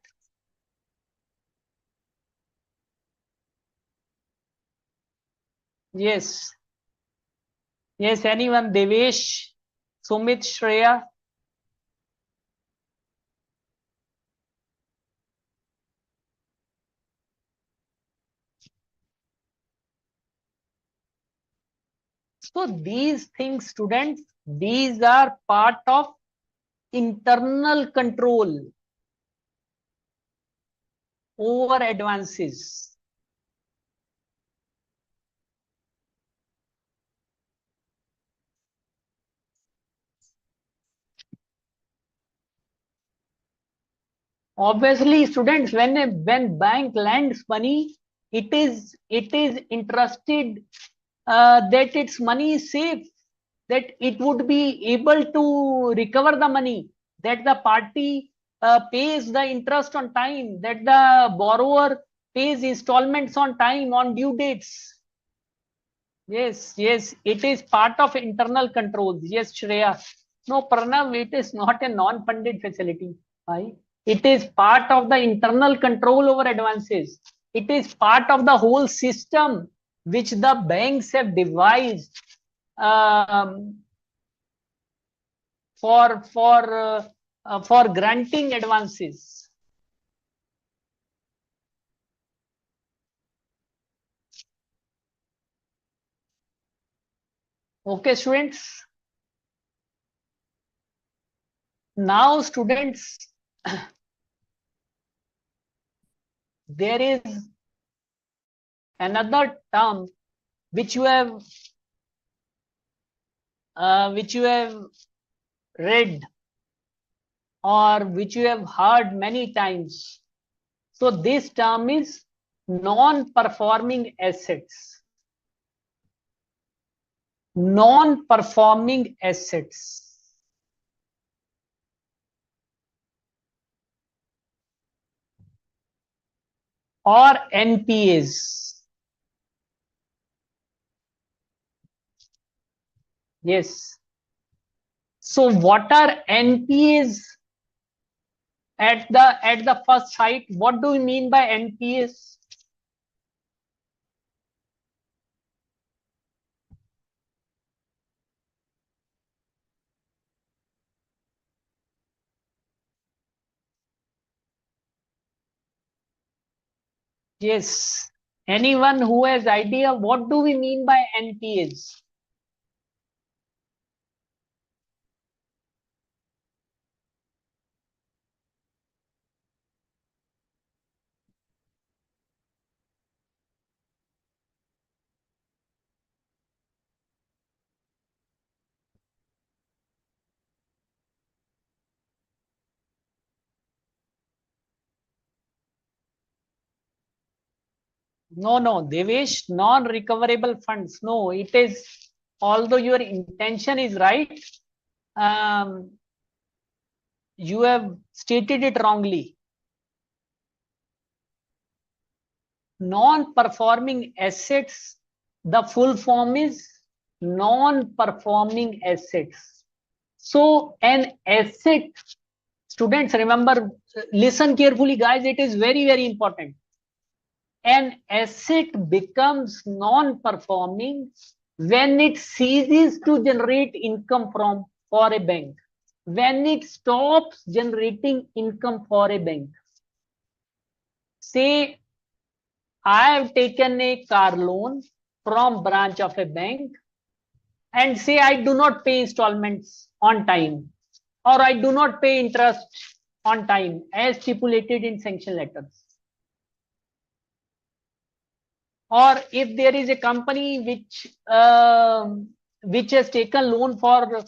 Yes. Yes, anyone? Devesh, Sumit, Shreya? So these things, students, these are part of internal control over advances. Obviously, students, when bank lends money, it is interested that its money is safe, that it would be able to recover the money, that the party pays the interest on time, that the borrower pays installments on time, on due dates. Yes, yes, it is part of internal controls. Yes, Shreya. No, Pranav, it is not a non-funded facility. Why? It is part of the internal control over advances. It is part of the whole system which the banks have devised um, for granting advances. Okay, students. Now, students, there is another term which you have read or which you have heard many times. So this term is non-performing assets. non-performing assets or NPAs. Yes. So what are NPAs at the first sight? What do we mean by NPAs? Yes. Anyone who has idea what do we mean by NPAs? No, Devesh, non-recoverable funds. No, it is, although your intention is right, um, you have stated it wrongly. Non-performing assets, the full form is non-performing assets. So an asset, students remember, listen carefully guys, it is very, very important. An asset becomes non-performing when it ceases to generate income for a bank, when it stops generating income for a bank. Say I have taken a car loan from branch of a bank and say I do not pay installments on time, or I do not pay interest on time as stipulated in sanction letters. Or if there is a company which has taken loan for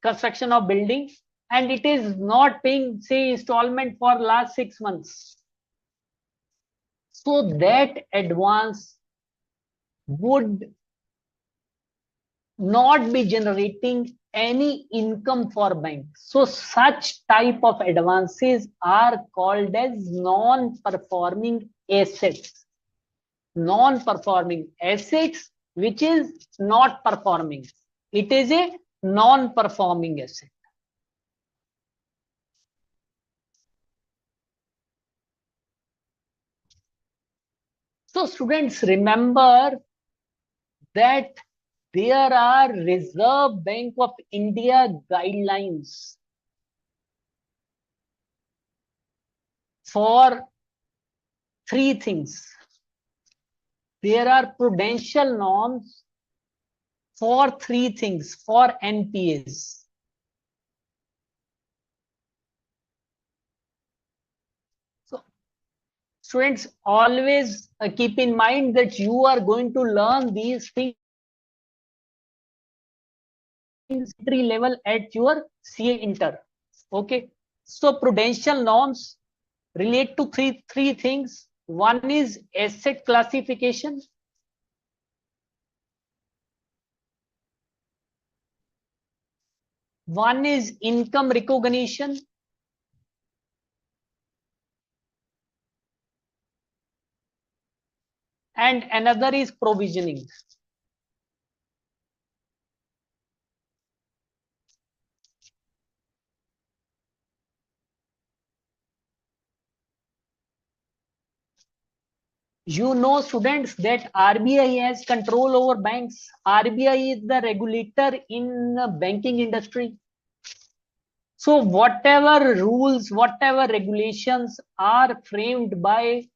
construction of building and it is not paying, say, installment for last 6 months, so that advance would not be generating any income for bank. So such type of advances are called as non-performing assets. Non-performing assets which is not performing. It is a non-performing asset. So students, remember that there are Reserve Bank of India guidelines for 3 things. There are prudential norms for 3 things for NPAs. So students, always keep in mind that you are going to learn these things level at your CA Inter. Okay. So prudential norms relate to three things. One is asset classification. One is income recognition. And another is provisioning. You know, students, that RBI has control over banks. RBI is the regulator in the banking industry. So whatever rules, whatever regulations are framed by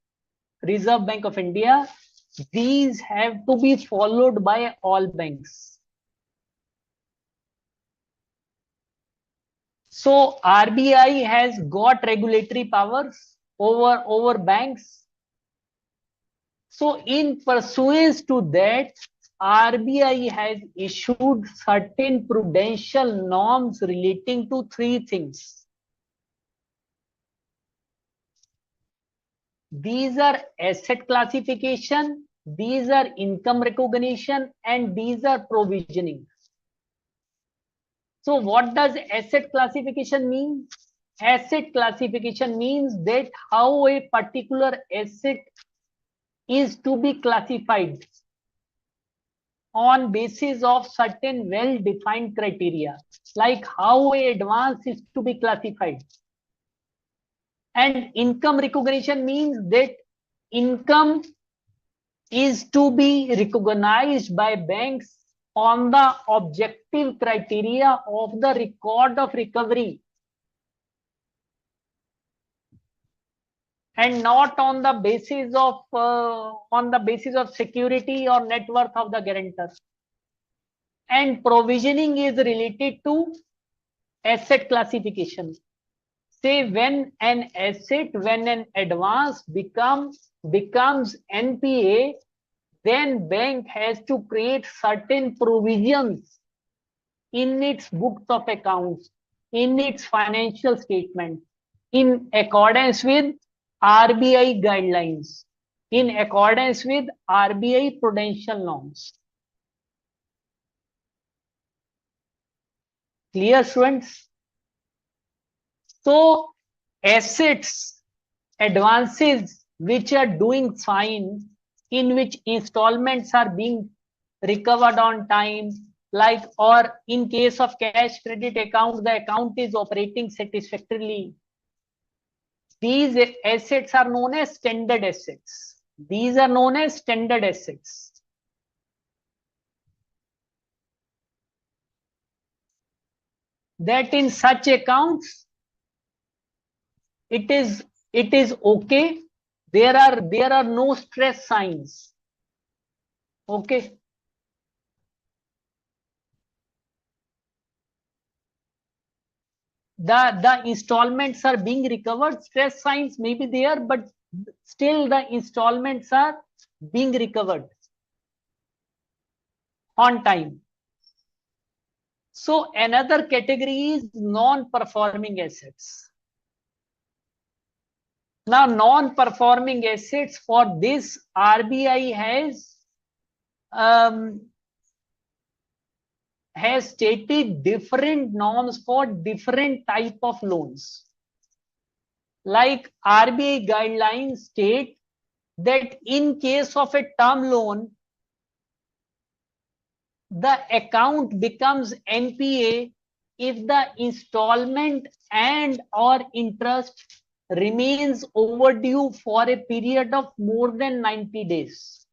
Reserve Bank of India, these have to be followed by all banks. So RBI has got regulatory powers over banks. So in pursuance to that, RBI has issued certain prudential norms relating to 3 things. These are asset classification, these are income recognition, and these are provisioning. So what does asset classification mean? Asset classification means that how a particular asset is to be classified on basis of certain well-defined criteria, like how a advance is to be classified. And income recognition means that income is to be recognized by banks on the objective criteria of the record of recovery, and not on the basis of security or net worth of the guarantor. And provisioning is related to asset classification. Say when an advance becomes NPA, then bank has to create certain provisions in its books of accounts, in its financial statement, in accordance with RBI guidelines, in accordance with RBI prudential norms. Clear, students? So assets, advances which are doing fine, in which installments are being recovered on time, like, or in case of cash credit account, the account is operating satisfactorily. These assets are known as standard assets. These are known as standard assets. That in such accounts, it is okay. There are no stress signs. Okay. The installments are being recovered. Stress signs may be there, but still the installments are being recovered on time. So another category is non-performing assets. Now, non-performing assets, for this RBI has stated different norms for different type of loans. Like RBI guidelines state that in case of a term loan, the account becomes NPA if the installment and or interest remains overdue for a period of more than 90 days.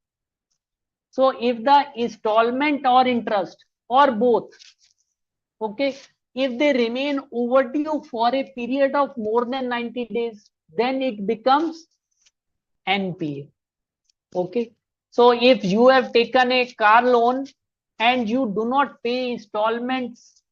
So if the installment or interest or both, okay, if they remain overdue for a period of more than 90 days, then it becomes NPA. Okay. So if you have taken a car loan and you do not pay installments,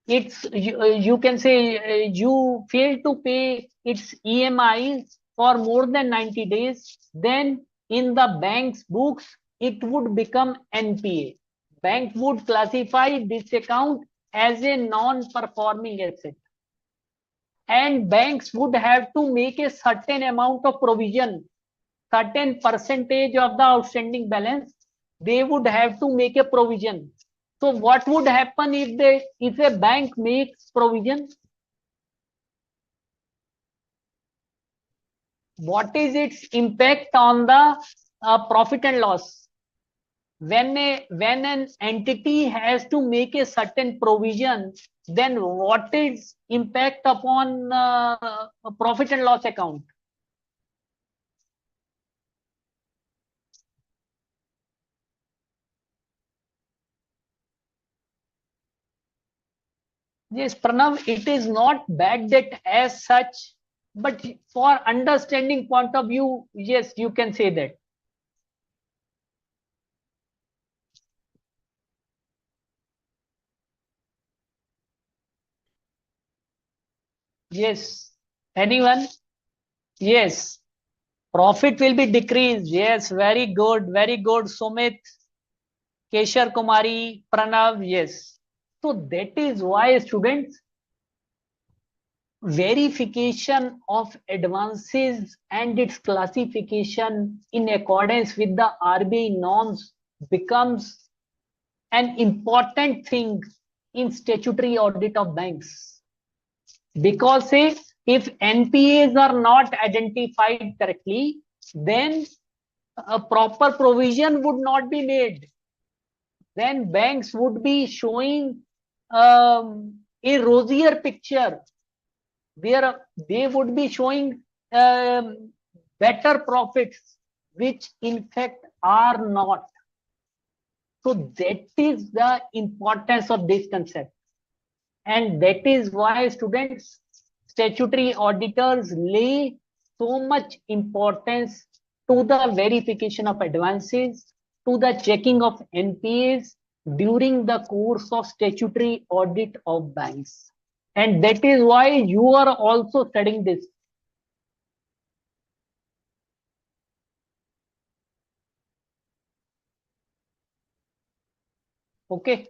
you can say you fail to pay its EMIs for more than 90 days, then in the bank's books, it would become NPA. Bank would classify this account as a non-performing asset. And banks would have to make a certain amount of provision, certain percentage of the outstanding balance, they would have to make a provision. So what would happen if a bank makes provision? What is its impact on the profit and loss? When an entity has to make a certain provision, then what is impact upon profit and loss account? Yes, Pranav, it is not bad debt as such, but for understanding point of view, yes, you can say that. Yes. Anyone? Yes. Profit will be decreased. Yes, very good, very good. Sumit, Keshar Kumari, Pranav, yes. So that is why, students, verification of advances and its classification in accordance with the RBI norms becomes an important thing in statutory audit of banks. Because say, if NPAs are not identified correctly, then a proper provision would not be made. Then banks would be showing a rosier picture where they would be showing better profits, which in fact are not. So that is the importance of this concept. And that is why students, statutory auditors lay so much importance to the verification of advances, to the checking of NPAs during the course of statutory audit of banks. And that is why you are also studying this. Okay.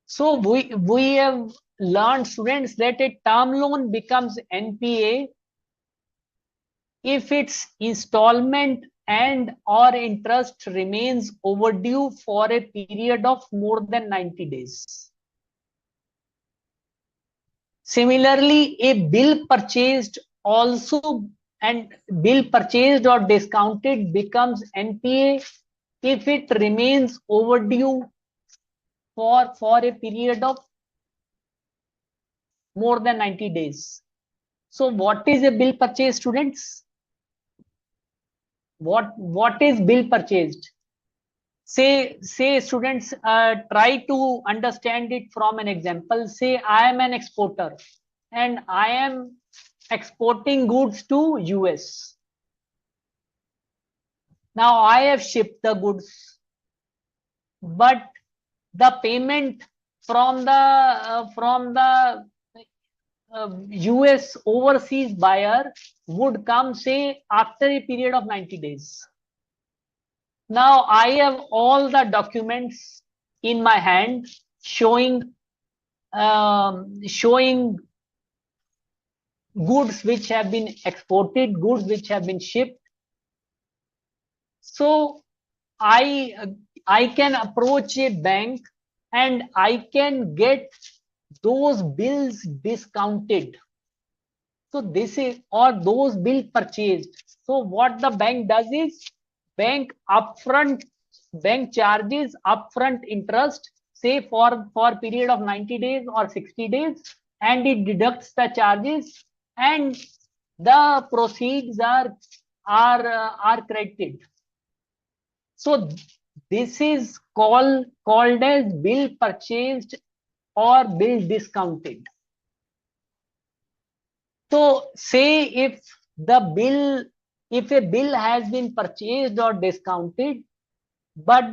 So we have learned, students, that a term loan becomes NPA if its installment and or interest remains overdue for a period of more than 90 days. Similarly, a bill purchased also and bill purchased or discounted becomes NPA if it remains overdue for a period of more than 90 days. So what is a bill purchase, students? What is bill purchased? Say students, try to understand it from an example. Say I am an exporter and I am exporting goods to US. Now I have shipped the goods, but the payment from the US overseas buyer would come, say, after a period of 90 days. Now I have all the documents in my hand showing showing goods which have been exported, goods which have been shipped. So I can approach a bank and I can get those bills discounted. So this is, or those bill purchased. So what the bank does is, bank charges upfront interest, say for period of 90 days or 60 days, and it deducts the charges and the proceeds are credited. So this is called as bill purchased or bill discounted. So say if a bill has been purchased or discounted, but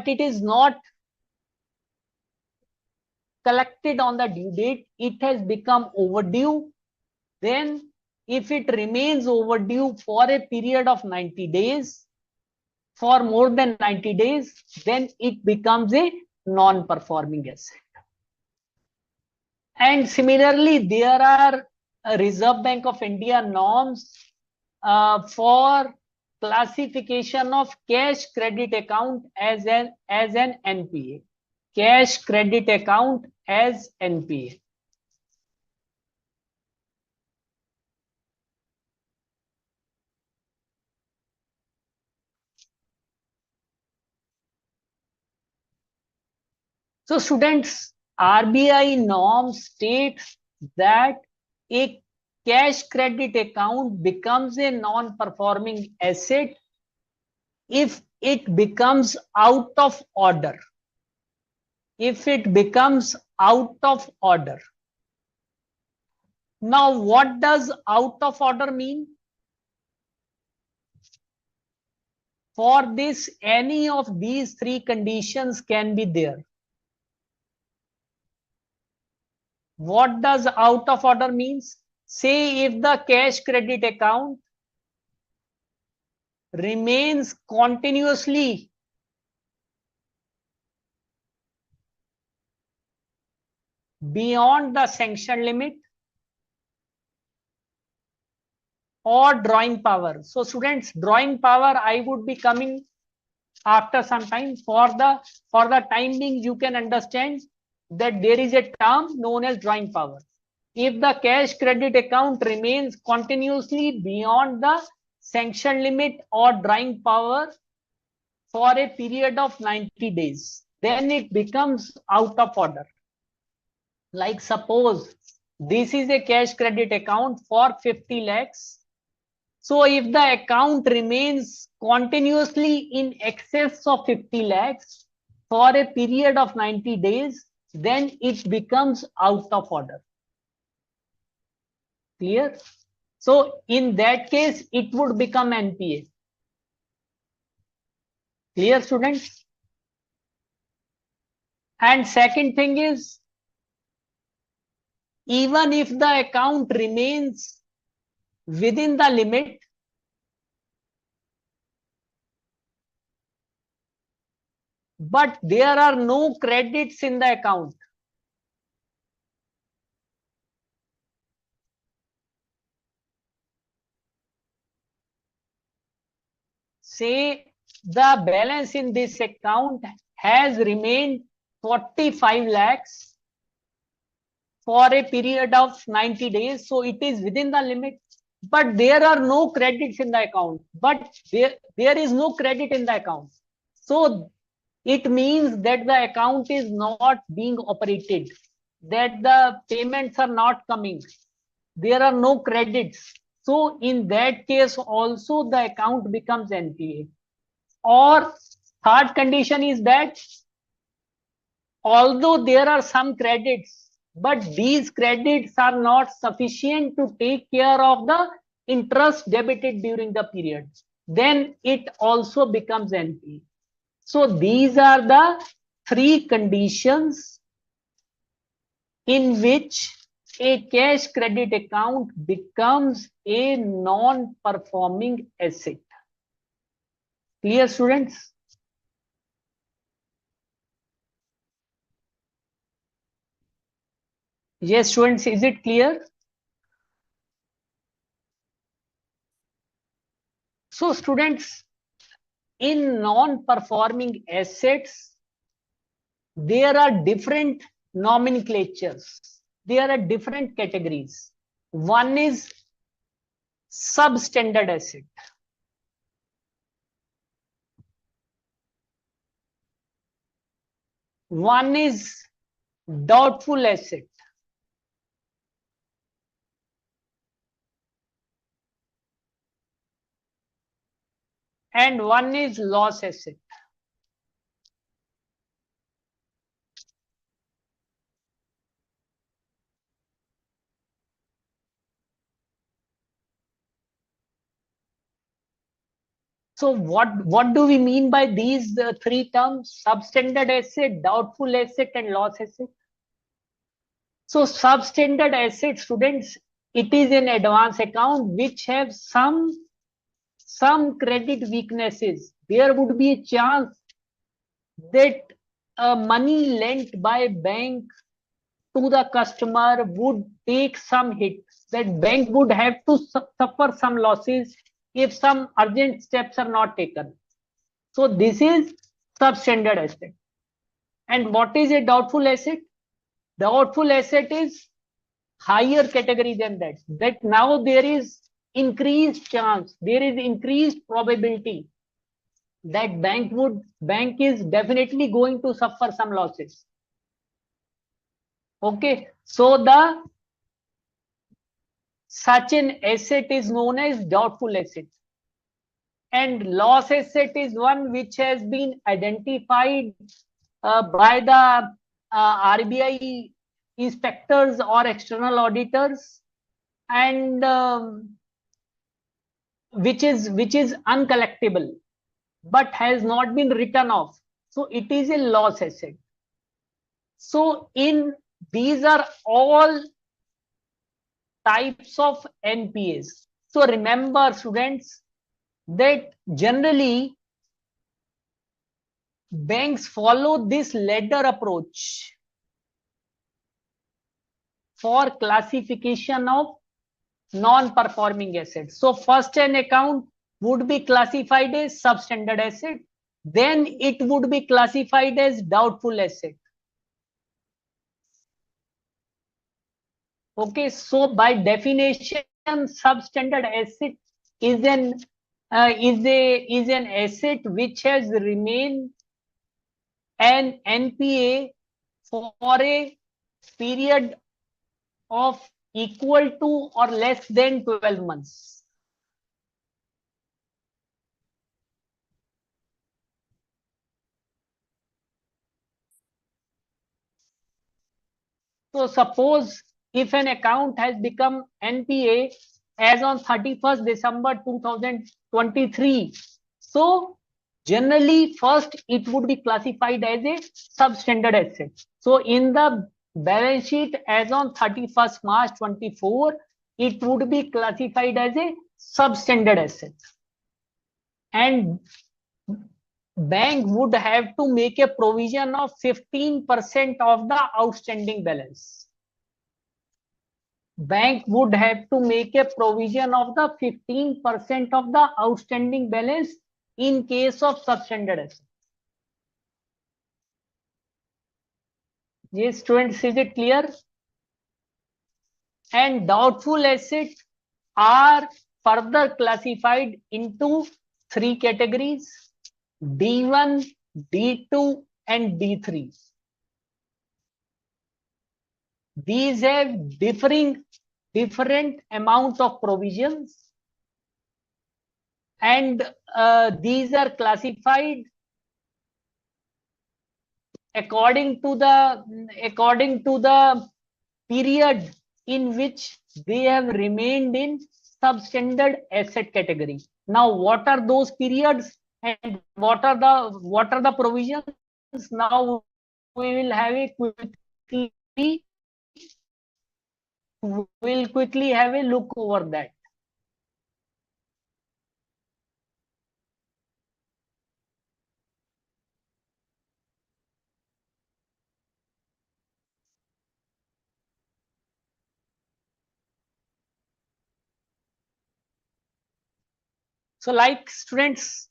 it is not collected on the due date, it has become overdue. Then if it remains overdue for a period of 90 days, for more than 90 days, then it becomes a non-performing asset. And similarly, there are Reserve Bank of India norms for classification of cash credit account as an NPA. Cash credit account as NPA. So students, RBI norm states that a cash credit account becomes a non-performing asset if it becomes out of order. If it becomes out of order. Now, what does out of order mean? For this, any of these three conditions can be there. What does out of order means? Say if the cash credit account remains continuously beyond the sanction limit or drawing power. So students, drawing power I would be coming after some time. For the time being, you can understand that there is a term known as drawing power. If the cash credit account remains continuously beyond the sanction limit or drawing power for a period of 90 days, then it becomes out of order. Like suppose this is a cash credit account for 50 lakhs. So if the account remains continuously in excess of 50 lakhs for a period of 90 days, then it becomes out of order. Clear? So in that case, it would become NPA. Clear, students? And second thing is, even if the account remains within the limit, but there are no credits in the account, say the balance in this account has remained 45 lakhs for a period of 90 days. So it is within the limit, but there are no credits in the account. But there is no credit in the account. So it means that the account is not being operated, that the payments are not coming. There are no credits. So in that case also the account becomes NPA. Or third condition is that although there are some credits, but these credits are not sufficient to take care of the interest debited during the period, then it also becomes NPA. So these are the three conditions in which a cash credit account becomes a non-performing asset. Clear, students? Yes, students, is it clear? So students, in non-performing assets, there are different nomenclatures. There are different categories. One is substandard asset. One is doubtful asset. And one is loss asset. So what do we mean by these three terms? Substandard asset, doubtful asset, and loss asset. So substandard asset, students, it is an advance account which have some credit weaknesses. There would be a chance that money lent by bank to the customer would take some hit, that bank would have to suffer some losses if some urgent steps are not taken. So this is substandard asset. And what is a doubtful asset? Doubtful asset is higher category than that. That now there is increased chance, there is increased probability that bank is definitely going to suffer some losses. Okay, so the such an asset is known as doubtful asset. And loss asset is one which has been identified by the RBI inspectors or external auditors, and which is uncollectible but has not been written off. So it is a loss asset. So in these are all types of NPAs. So remember, students, that generally banks follow this ladder approach. for classification of non-performing assets. So first an account would be classified as substandard asset, then it would be classified as doubtful asset. Okay, so by definition, substandard asset is an asset which has remained an NPA for a period of equal to or less than 12 months. So suppose if an account has become NPA as on 31st December 2023, so generally first it would be classified as a substandard asset. So in the balance sheet as on 31st March 24, it would be classified as a substandard asset. And bank would have to make a provision of 15% of the outstanding balance. Bank would have to make a provision of the 15% of the outstanding balance in case of substandard asset. Yes, students, is it clear? And doubtful assets are further classified into three categories: D1, D2, and D3. These have different amount of provisions, and these are classified according to the period in which they have remained in substandard asset category. Now, what are those periods and what are the provisions? Now we will have a quickly have a look over that. So like students,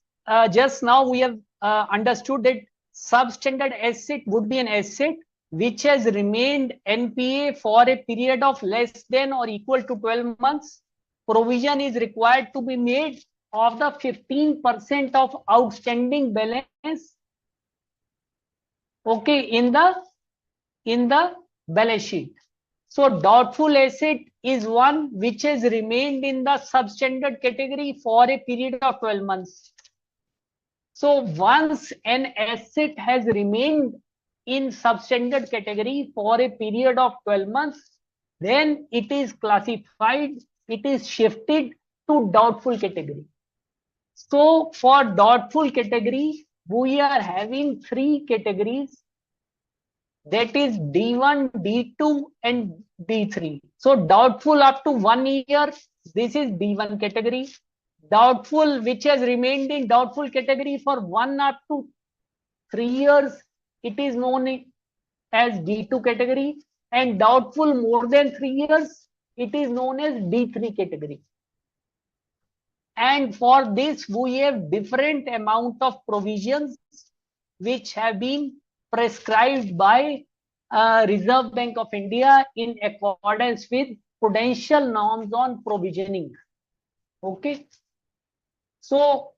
just now we have understood that substandard asset would be an asset which has remained NPA for a period of less than or equal to 12 months. Provision is required to be made of the 15% of outstanding balance, okay, in the balance sheet. So doubtful asset is one which has remained in the substandard category for a period of 12 months. So once an asset has remained in substandard category for a period of 12 months, then it is classified, it is shifted to doubtful category. So for doubtful category, we are having three categories, that is D1, D2, and D3. So doubtful up to 1 year, this is D1 category. Doubtful which has remained in doubtful category for 1 up to 3 years, it is known as D2 category. And doubtful more than 3 years, it is known as D3 category. And for this, we have different amount of provisions which have been prescribed by Reserve Bank of India in accordance with prudential norms on provisioning. Okay. So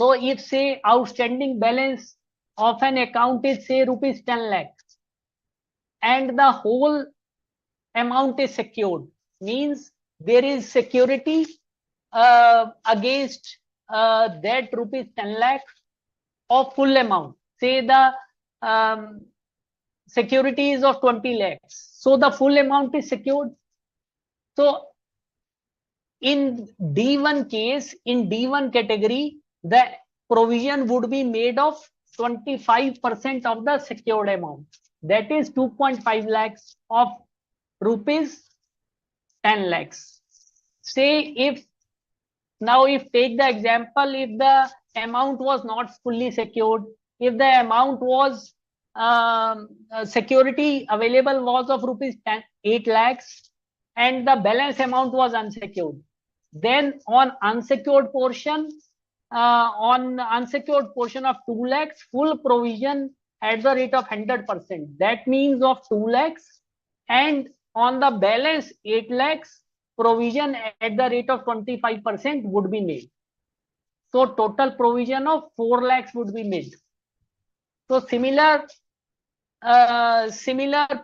if say outstanding balance of an account is say rupees 10 lakhs and the whole amount is secured, means there is security against that rupees 10 lakhs of full amount. Say the security is of 20 lakhs. So the full amount is secured. So in D1 case, in D1 category, the provision would be made of 25% of the secured amount. That is 2.5 lakhs of rupees 10 lakhs. Say if take the example, if the amount was not fully secured, if the amount was security available was of rupees 8 lakhs and the balance amount was unsecured. Then on unsecured portion, of 2 lakhs, full provision at the rate of 100%. That means of 2 lakhs, and on the balance 8 lakhs, provision at the rate of 25% would be made. So total provision of 4 lakhs would be made. So similar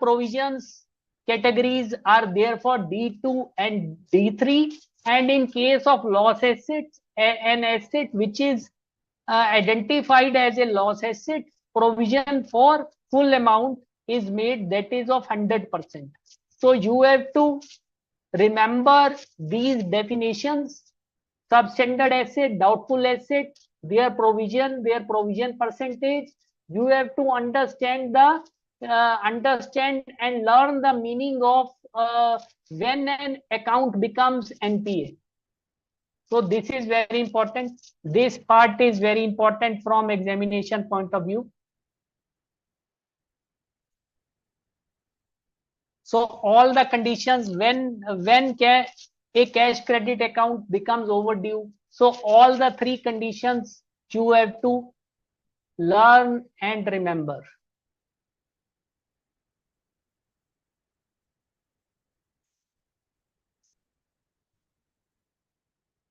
provisions categories are there for D2 and D3, and in case of loss assets, an asset which is identified as a loss asset, provision for full amount is made, that is of 100%. So you have to remember these definitions: substandard asset, doubtful asset, their provision percentage. You have to understand and learn the meaning of when an account becomes NPA. So this is very important. This part is very important from examination point of view. So all the conditions when a cash credit account becomes overdue. So all the three conditions you have to learn and remember.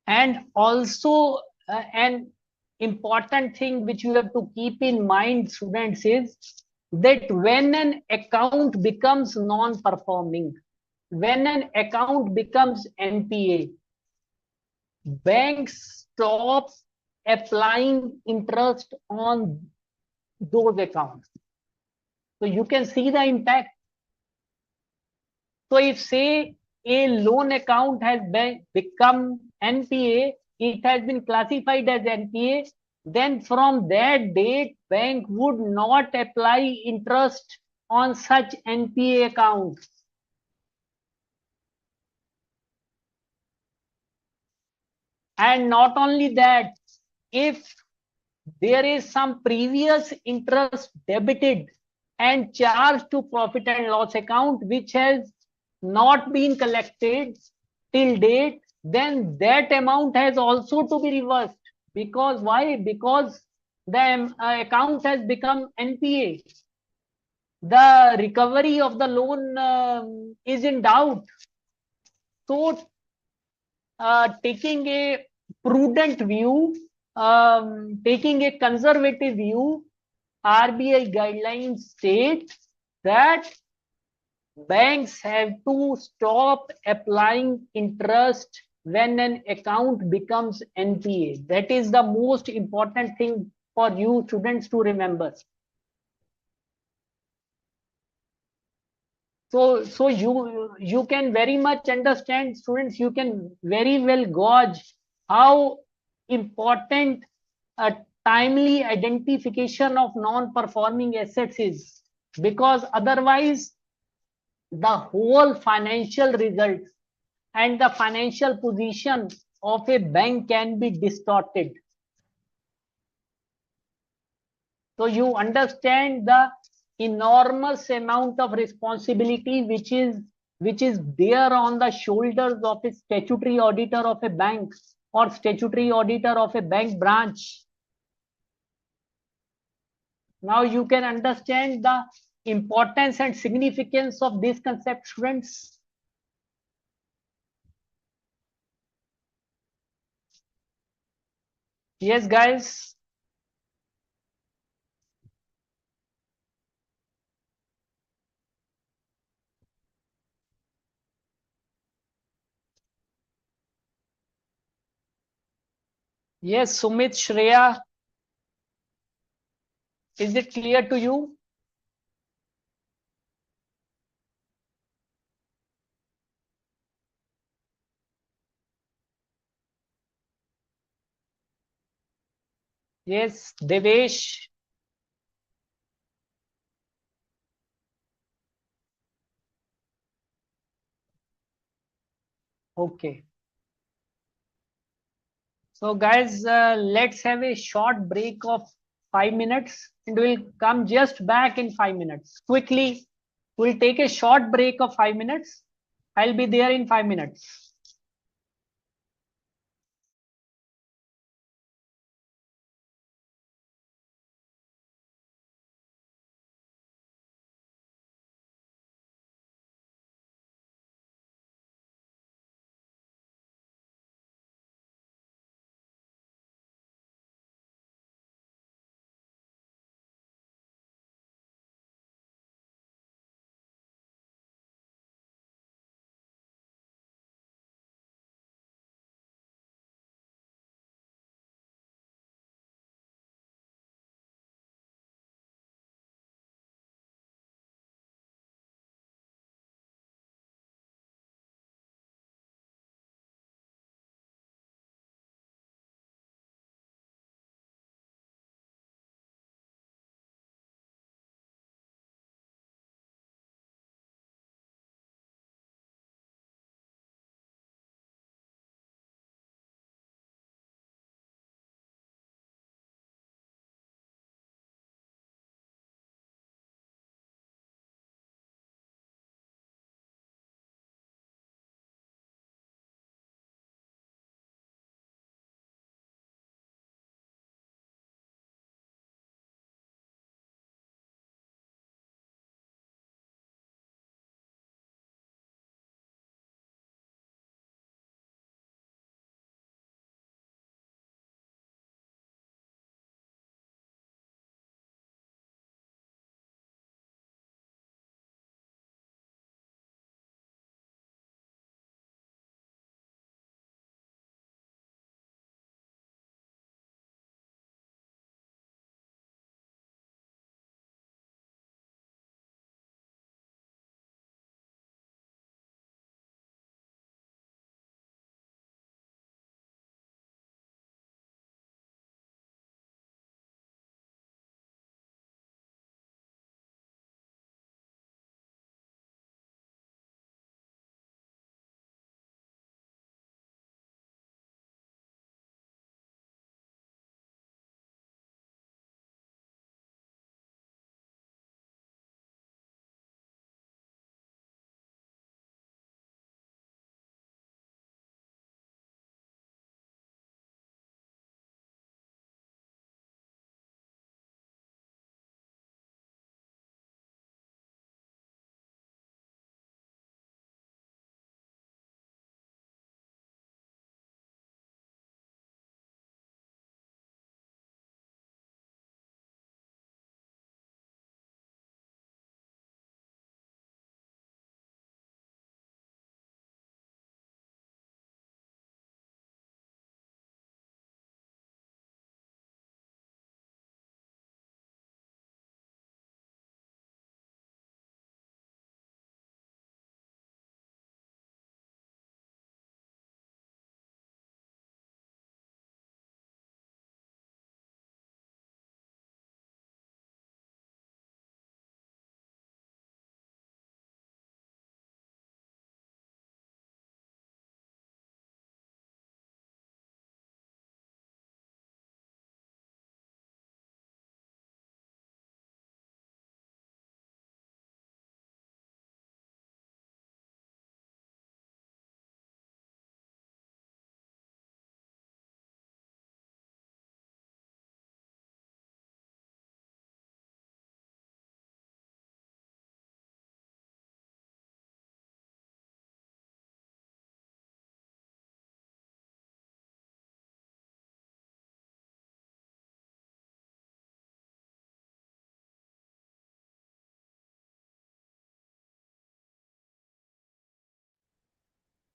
And also an important thing which you have to keep in mind, students, is that when an account becomes non-performing, when an account becomes NPA, banks stop applying interest on those accounts. So you can see the impact. So if say a loan account has become NPA, it has been classified as NPA, then from that date, bank would not apply interest on such NPA accounts. And not only that, if there is some previous interest debited and charged to profit and loss account which has not been collected till date, then that amount has also to be reversed. Because why? Because the account has become NPA. The recovery of the loan is in doubt. So taking a prudent view, taking a conservative view, RBI guidelines state that banks have to stop applying interest when an account becomes NPA. That is the most important thing for you students to remember. So you can very much understand, students, you can very well gauge how important a timely identification of non-performing assets is, because otherwise the whole financial results and the financial position of a bank can be distorted. So you understand the enormous amount of responsibility which is there on the shoulders of a statutory auditor of a bank or statutory auditor of a bank branch. Now you can understand the importance and significance of this concept, students. Yes, guys. Yes, Sumit, Shreya, is it clear to you? Yes, Devesh. Okay. So guys, let's have a short break of 5 minutes, and we'll come just back in 5 minutes. Quickly, we'll take a short break of 5 minutes. I'll be there in 5 minutes.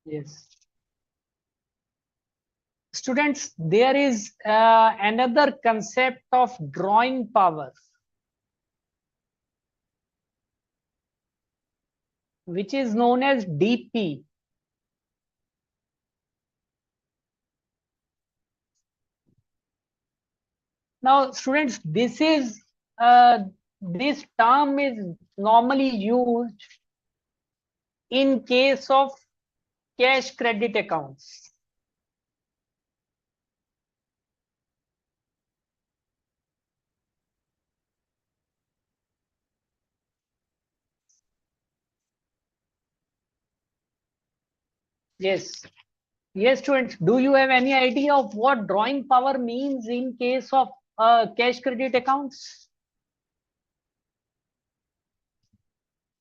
Yes. Students, there is another concept of drawing power, which is known as DP. Now, students, this term is normally used in case of cash credit accounts. Yes. Yes, students. Do you have any idea of what drawing power means in case of cash credit accounts?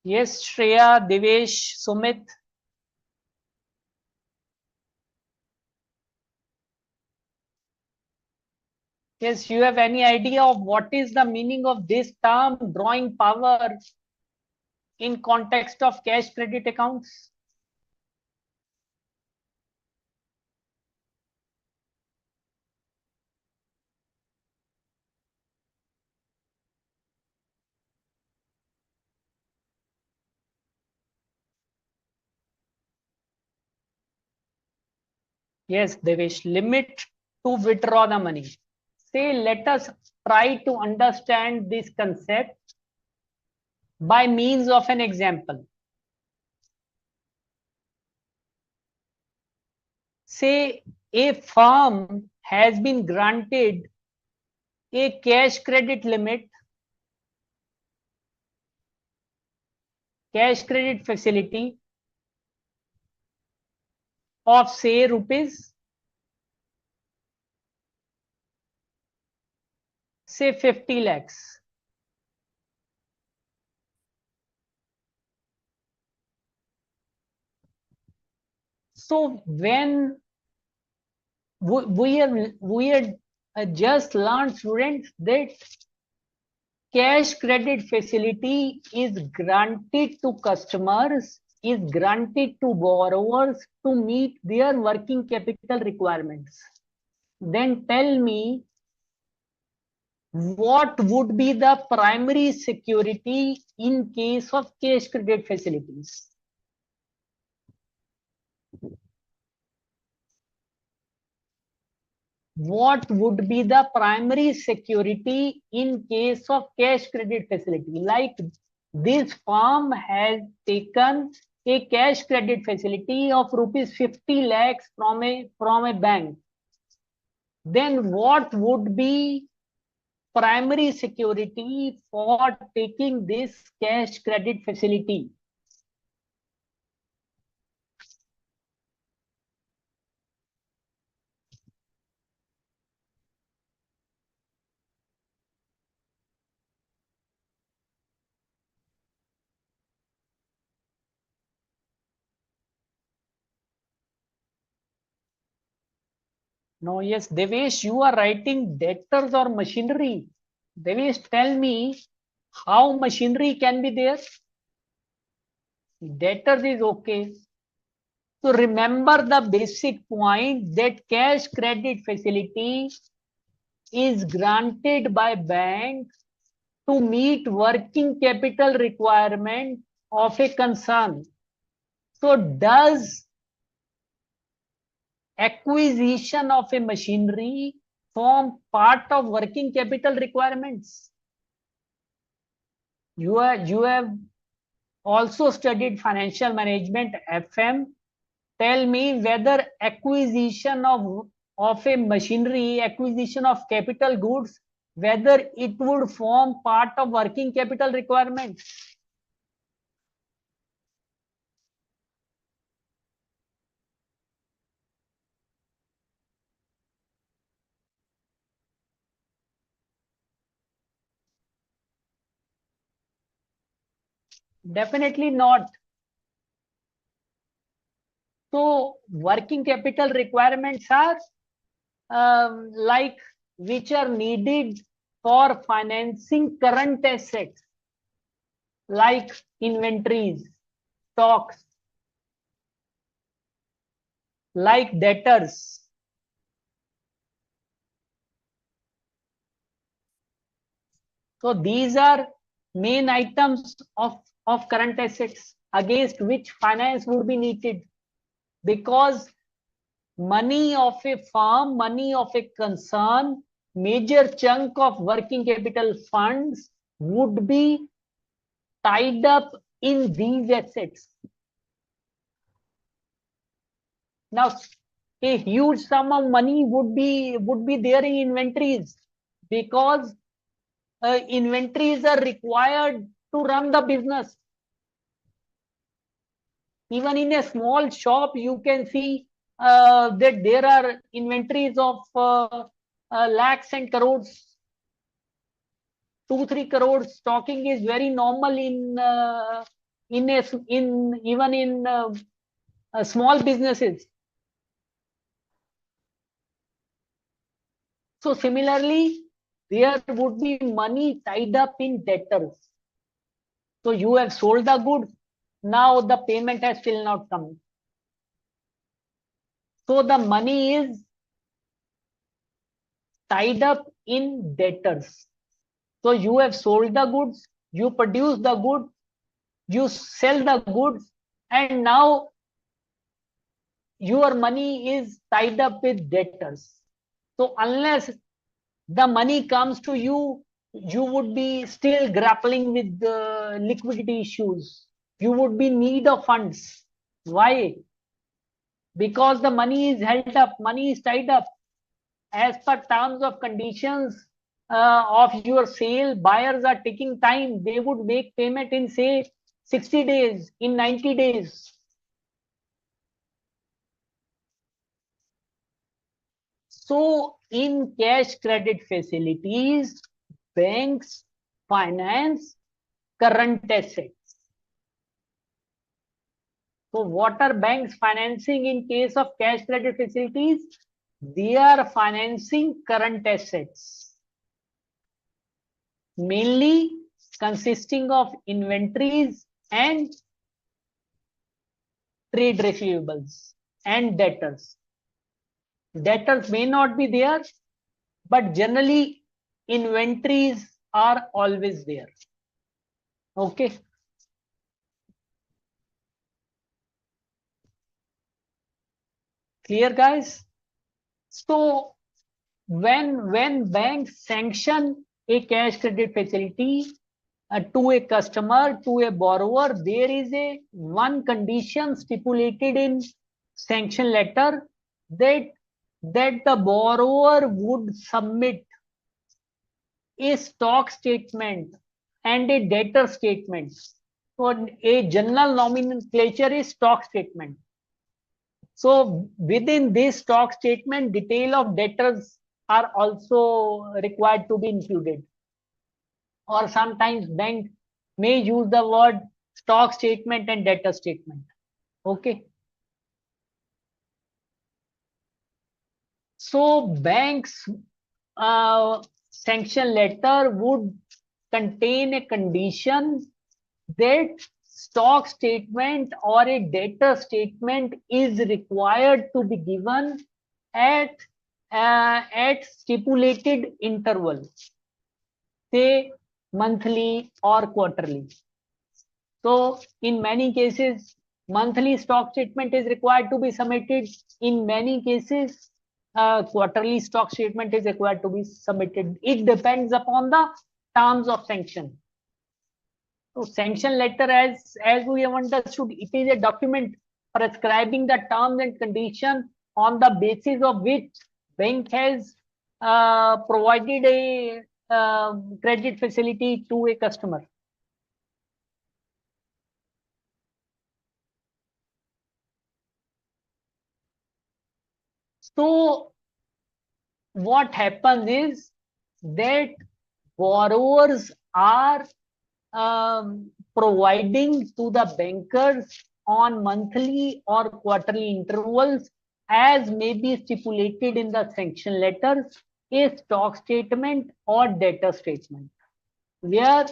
Yes, Shreya, Devesh, Sumit. Yes, you have any idea of what is the meaning of this term drawing power in context of cash credit accounts? Yes, Devesh, limit to withdraw the money. Say, let us try to understand this concept by means of an example. Say, a firm has been granted a cash credit facility of say rupees, say 50 lakhs. So when we are just learned, students, that cash credit facility is granted to customers, is granted to borrowers to meet their working capital requirements. Then tell me, what would be the primary security in case of cash credit facilities? What would be the primary security in case of cash credit facility? Like, this firm has taken a cash credit facility of rupees 50 lakhs from a bank. Then what would be primary security for taking this cash credit facility? No, yes, Devesh, you are writing debtors or machinery. Devesh, tell me how machinery can be there. Debtors is okay. So remember the basic point that cash credit facility is granted by bank to meet working capital requirement of a concern. So does acquisition of a machinery form part of working capital requirements? You have also studied financial management, FM. Tell me whether acquisition of a machinery, acquisition of capital goods, whether it would form part of working capital requirements. Definitely not. So working capital requirements are like which are needed for financing current assets like inventories, stocks, like debtors. So these are main items of current assets against which finance would be needed, because money of a firm, money of a concern, major chunk of working capital funds would be tied up in these assets. Now, a huge sum of money would be there in inventories, because inventories are required to run the business. Even in a small shop, you can see that there are inventories of lakhs and crores. 2-3 crores stocking is very normal in even in small businesses. So similarly, there would be money tied up in debtors. So you have sold the goods, now the payment has still not come. So the money is tied up in debtors. So you have sold the goods, you produce the goods, you sell the goods, and now your money is tied up with debtors. So unless the money comes to you, you would be still grappling with the liquidity issues. You would be in need of funds. Why? Because the money is held up, money is tied up. As per terms of conditions of your sale, buyers are taking time. They would make payment in, say, 60 days, in 90 days. So in cash credit facilities, banks finance current assets. So what are banks financing in case of cash credit facilities? They are financing current assets, mainly consisting of inventories and trade receivables and debtors. Debtors may not be there, but generally inventories are always there. Okay. Clear, guys? So when banks sanction a cash credit facility to a customer, to a borrower, there is a one condition stipulated in sanction letter that the borrower would submit a stock statement and a debtor statement. So a general nomenclature is stock statement. So within this stock statement, detail of debtors are also required to be included. Or sometimes bank may use the word stock statement and debtor statement. Okay. So banks sanction letter would contain a condition that stock statement or a debtor statement is required to be given at stipulated intervals, say monthly or quarterly. So in many cases, monthly stock statement is required to be submitted. In many cases, quarterly stock statement is required to be submitted. It depends upon the terms of sanction. So sanction letter, as we have understood, it is a document prescribing the terms and conditions on the basis of which bank has provided a credit facility to a customer. So what happens is that borrowers are providing to the bankers on monthly or quarterly intervals, as may be stipulated in the sanction letters, a stock statement or debtor statement, where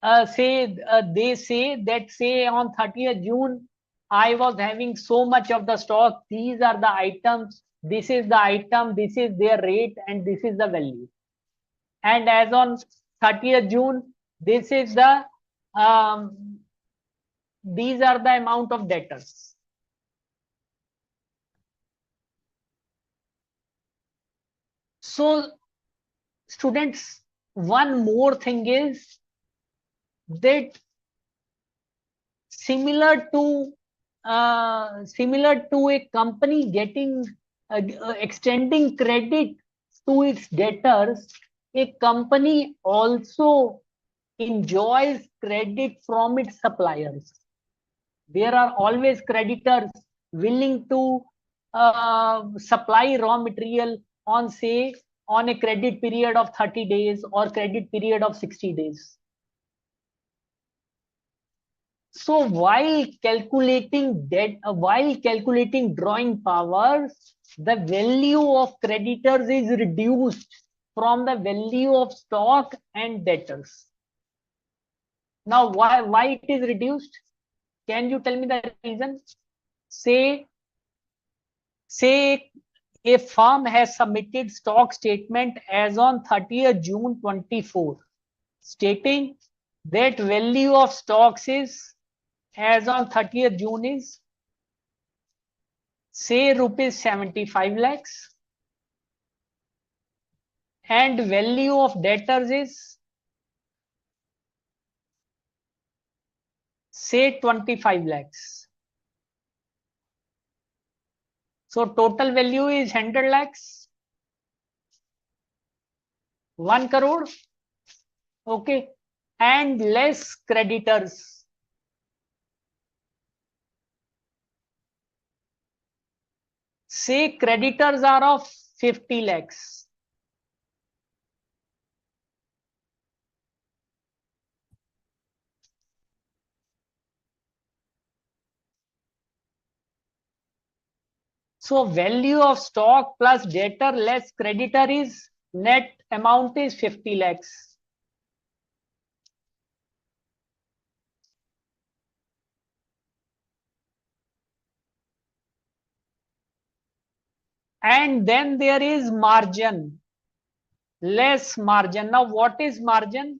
they say that, say, on 30th June, I was having so much of the stock. These are the items. This is the item. This is their rate, and this is the value. And as on 30th June, this is the these are the amount of debtors. So, students, one more thing is that similar to a company getting extending credit to its debtors, a company also enjoys credit from its suppliers. There are always creditors willing to supply raw material on, say, on a credit period of 30 days or credit period of 60 days. So while calculating debt, while calculating drawing powers, the value of creditors is reduced from the value of stock and debtors. Now, why it is reduced? Can you tell me the reason? Say a firm has submitted stock statement as on 30th June 24, stating that value of stocks is as on 30th June is, say, rupees 75 lakhs, and value of debtors is, say, 25 lakhs. So total value is 100 lakhs, 1 crore. Okay, and less creditors. Say creditors are of 50 lakhs. So value of stock plus debtor less creditor is, net amount is 50 lakhs. And then there is margin, less margin. Now what is margin?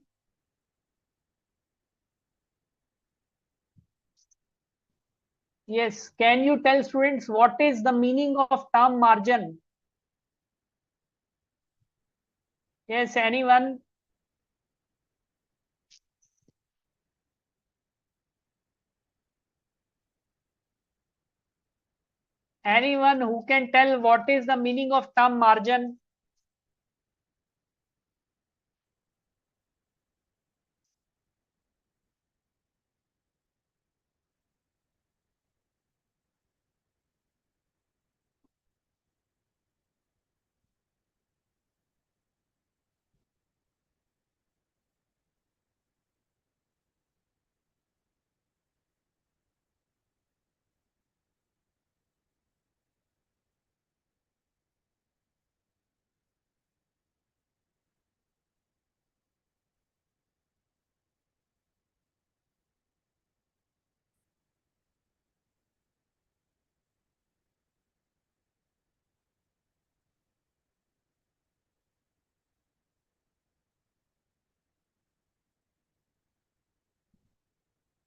Yes, can you tell students what is the meaning of term margin? Yes, anyone? Anyone who can tell what is the meaning of term margin?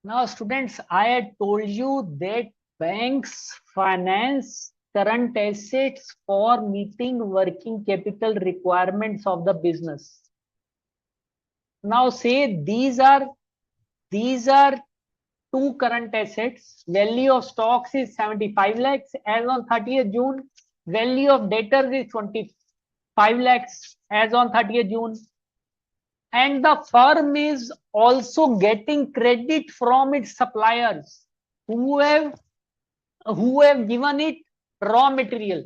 Now, students, I had told you that banks finance current assets for meeting working capital requirements of the business. Now, say these are two current assets. Value of stocks is 75 lakhs as on 30th June. Value of debtors is 25 lakhs as on 30th June. And the firm is also getting credit from its suppliers who have given it raw material,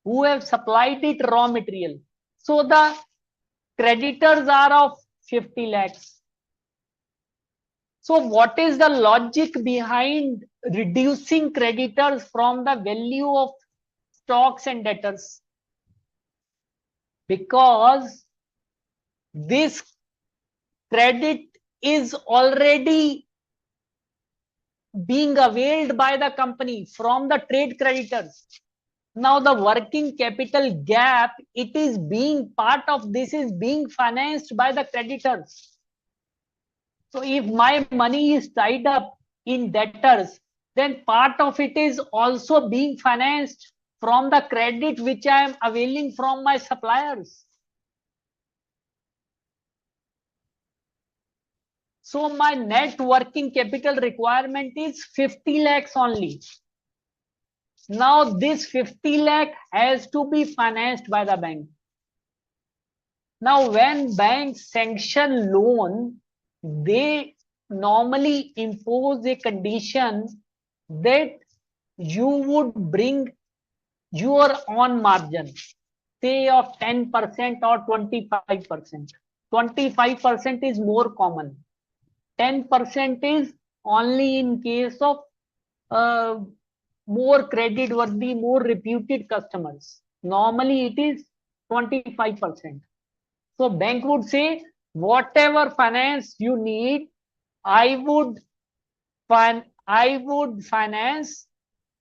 who have supplied it raw material. So the creditors are of 50 lakhs. So what is the logic behind reducing creditors from the value of stocks and debtors? Because this credit is already being availed by the company from the trade creditors. Now the working capital gap, it is being part of this is being financed by the creditors. So if my money is tied up in debtors, then part of it is also being financed from the credit which I am availing from my suppliers. So my net working capital requirement is 50 lakhs only. Now this 50 lakh has to be financed by the bank. Now when banks sanction loan, they normally impose a condition that you would bring your own margin, say of 10% or 25%. 25% is more common. 10% is only in case of uh, more credit worthy, more reputed customers. Normally it is 25%. So bank would say, whatever finance you need, I would finance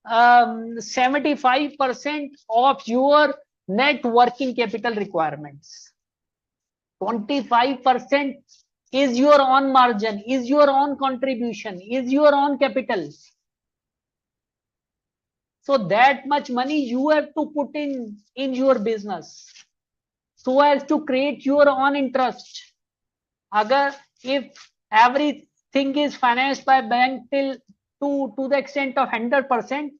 75% of your net working capital requirements. 25% is your own margin, is your own contribution, is your own capital. So that much money you have to put in your business so as to create your own interest. Agar if everything is financed by bank till to the extent of 100%,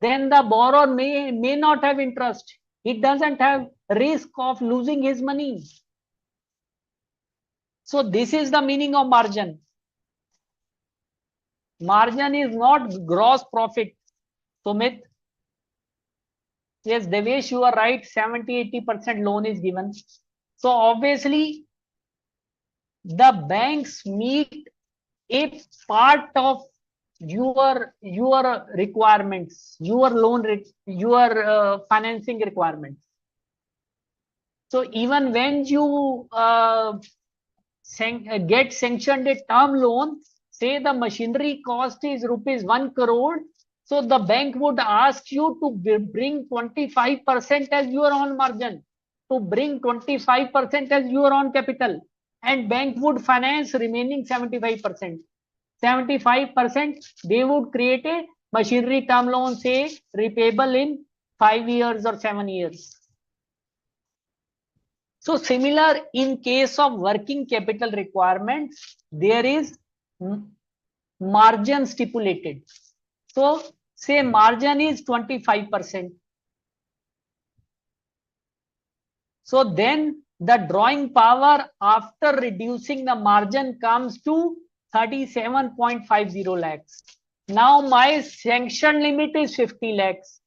then the borrower may not have interest. It doesn't have risk of losing his money. So this is the meaning of margin. Margin is not gross profit. Sumit, yes, Devesh, you are right. 70-80% loan is given. So obviously, the banks meet a part of your requirements, your your financing requirements. So even when you get sanctioned a term loan, say the machinery cost is rupees 1 crore, so the bank would ask you to bring 25% as your own margin, to bring 25% as your own capital, and bank would finance remaining 75%. 75% they would create a machinery term loan, say repayable in 5 years or 7 years. So similar in case of working capital requirements, there is margin stipulated. So say margin is 25%. So then the drawing power after reducing the margin comes to 37.50 lakhs. Now my sanction limit is 50 lakhs.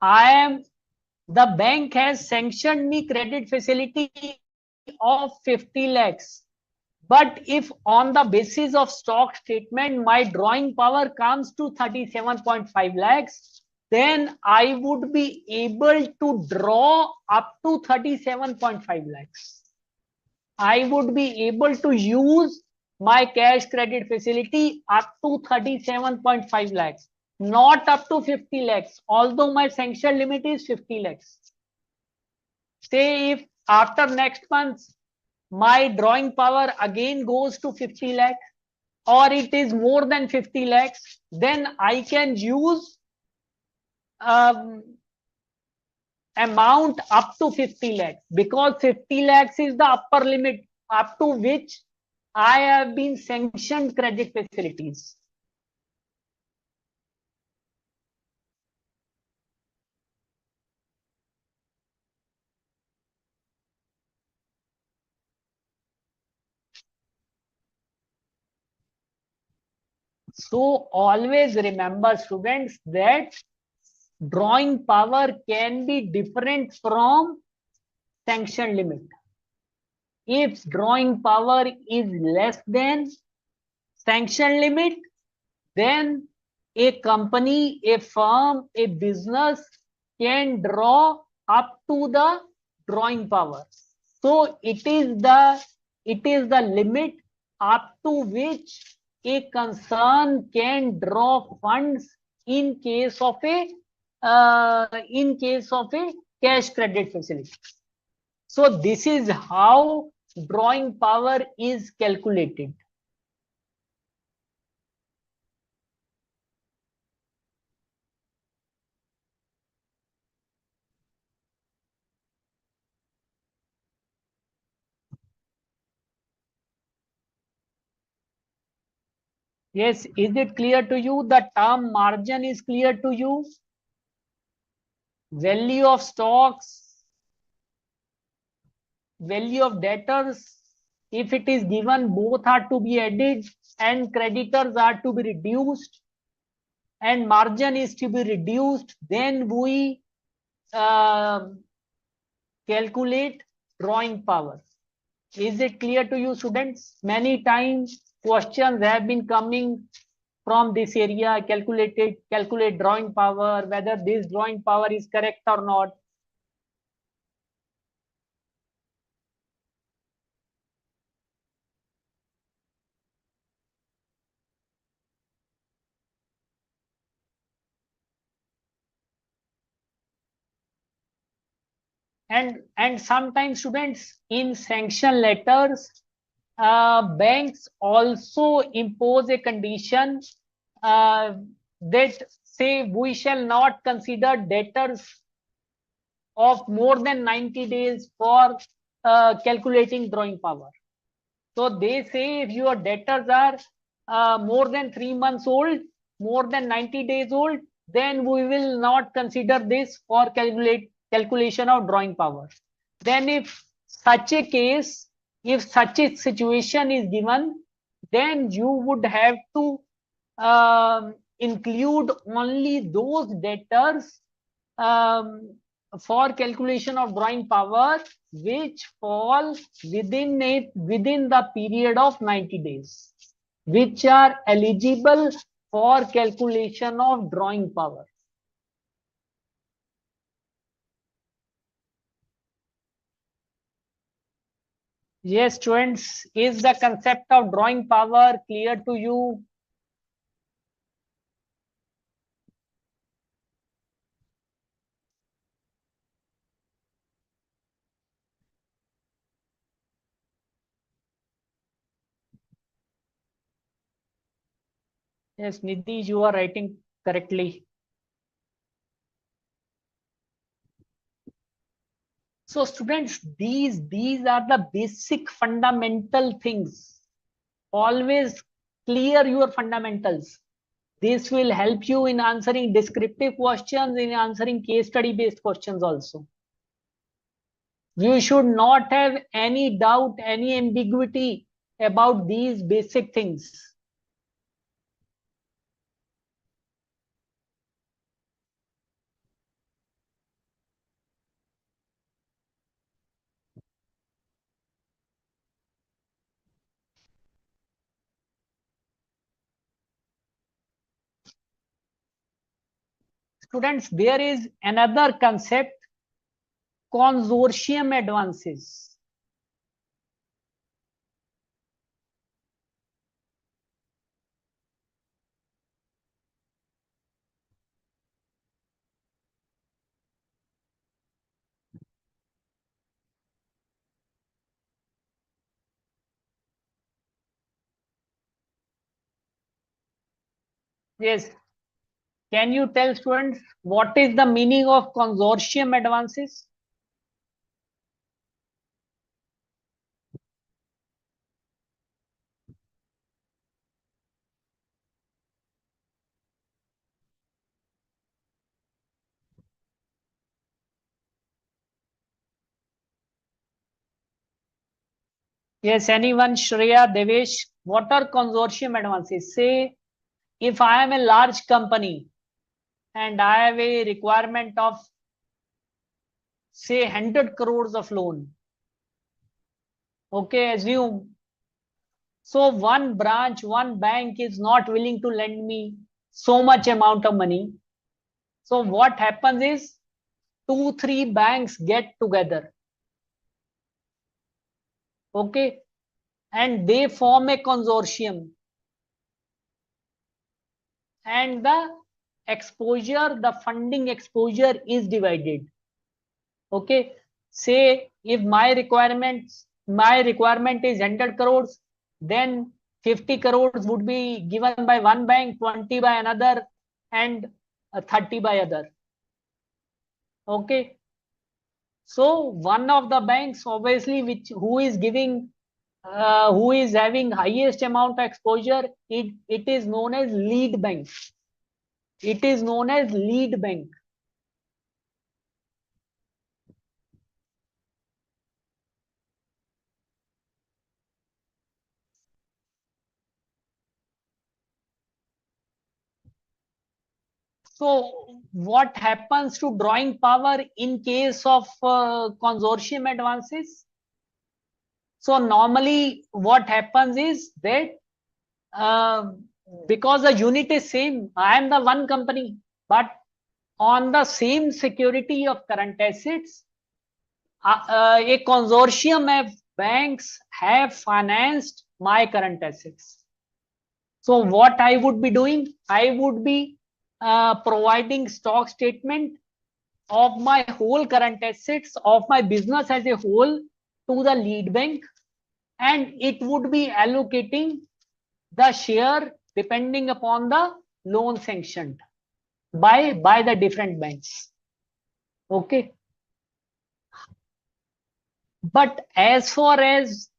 The bank has sanctioned me credit facility of 50 lakhs. But if on the basis of stock statement, my drawing power comes to 37.5 lakhs, then I would be able to draw up to 37.5 lakhs. I would be able to use my cash credit facility up to 37.5 lakhs, not up to 50 lakhs, although my sanction limit is 50 lakhs. Say if after next month, my drawing power again goes to 50 lakhs or it is more than 50 lakhs, then I can use amount up to 50 lakhs, because 50 lakhs is the upper limit up to which I have been sanctioned credit facilities. So always remember, students, that drawing power can be different from sanction limit. If drawing power is less than sanction limit, then a company, a firm, a business can draw up to the drawing power. So it is the limit up to which a concern can draw funds in case of a cash credit facility. So this is how drawing power is calculated. Yes, is it clear to you? The term margin is clear to you? Value of stocks, value of debtors, if it is given both are to be added and creditors are to be reduced and margin is to be reduced, then we uh, calculate drawing power. Is it clear to you, students? Many times questions have been coming from this area, calculate drawing power, whether this drawing power is correct or not. And sometimes students in sanction letters, banks also impose a condition uh, that say we shall not consider debtors of more than 90 days for calculating drawing power. So they say if your debtors are more than 3 months old, more than 90 days old, then we will not consider this for calculation of drawing power. Then if such a case, if such a situation is given, then you would have to include only those debtors um, for calculation of drawing power which fall within the period of 90 days, which are eligible for calculation of drawing power. Yes, students, is the concept of drawing power clear to you? Yes, Nidhi, you are writing correctly. So students, these are the basic fundamental things. Always clear your fundamentals. This will help you in answering descriptive questions, in answering case study based questions also. You should not have any doubt, any ambiguity about these basic things. Students, there is another concept, consortium advances. Yes. Can you tell students what is the meaning of consortium advances? Yes, anyone, Shreya, Devesh, what are consortium advances? Say, if I am a large company and I have a requirement of, say, 100 crores of loan. Okay, assume. So one branch, one bank is not willing to lend me so much amount of money. So what happens is 2, 3 banks get together. Okay, and they form a consortium. And the exposure, the funding exposure is divided. Okay, say if my requirement is 100 crores, then 50 crores would be given by one bank, 20 by another, and 30 by other. Okay, so one of the banks, obviously, who is having highest amount of exposure, it is known as lead bank. It is known as lead bank. So what happens to drawing power in case of consortium advances? So normally what happens is that uh, because the unit is same, I am the one company, but on the same security of current assets, a consortium of banks have financed my current assets. So what I would be doing, I would be providing stock statement of my whole current assets of my business as a whole to the lead bank, and it would be allocating the share depending upon the loan sanctioned by the different banks. Okay. But as far as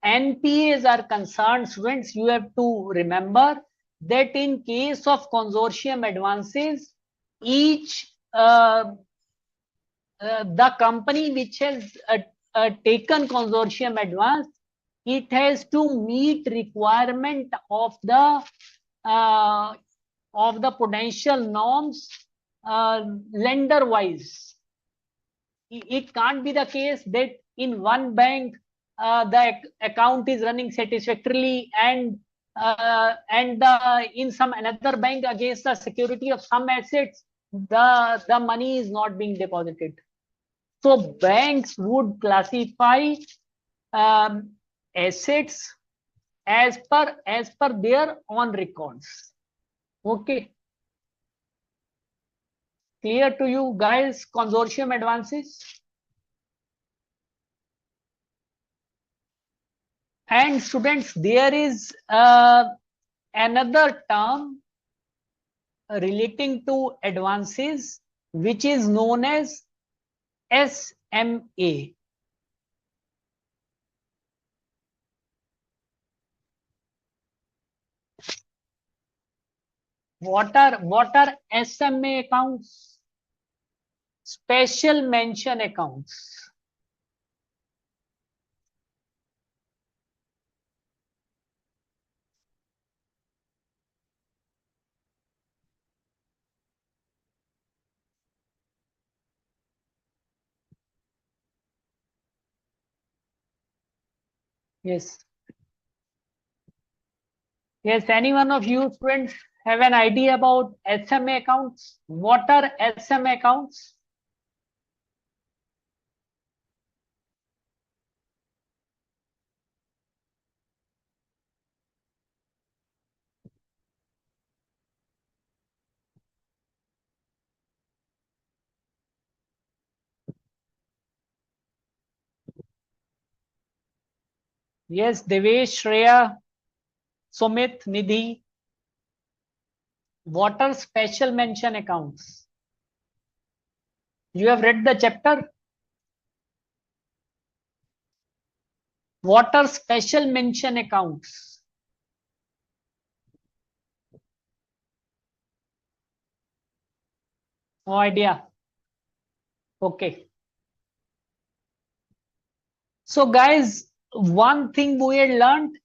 NPAs are concerned, students, you have to remember that in case of consortium advances, each the company which has taken consortium advance, it has to meet requirement uh, of the prudential norms lender wise. It can't be the case that in one bank the account is running satisfactorily, and in some another bank against the security of some assets the money is not being deposited. So banks would classify assets as per their own records. Okay, clear to you guys? Consortium advances. And students, there is another term relating to advances which is known as SMA. What are SMA accounts? Special mention accounts. Yes. Yes, any one of you students have an idea about SMA accounts? What are SMA accounts? Yes, Devesh, Shreya, Sumit, Nidhi. What are special mention accounts? You have read the chapter? What are special mention accounts? No idea. Okay. So guys, one thing we had learned,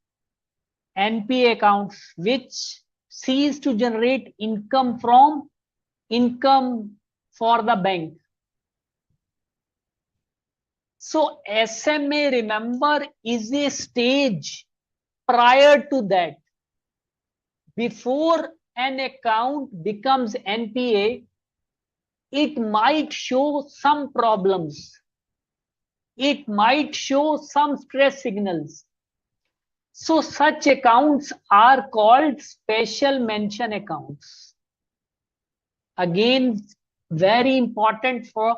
NPA accounts, which cease to generate income for the bank. So SMA, remember, is a stage prior to that. Before an account becomes NPA, it might show some problems. It might show some stress signals. So such accounts are called special mention accounts. Again, very important for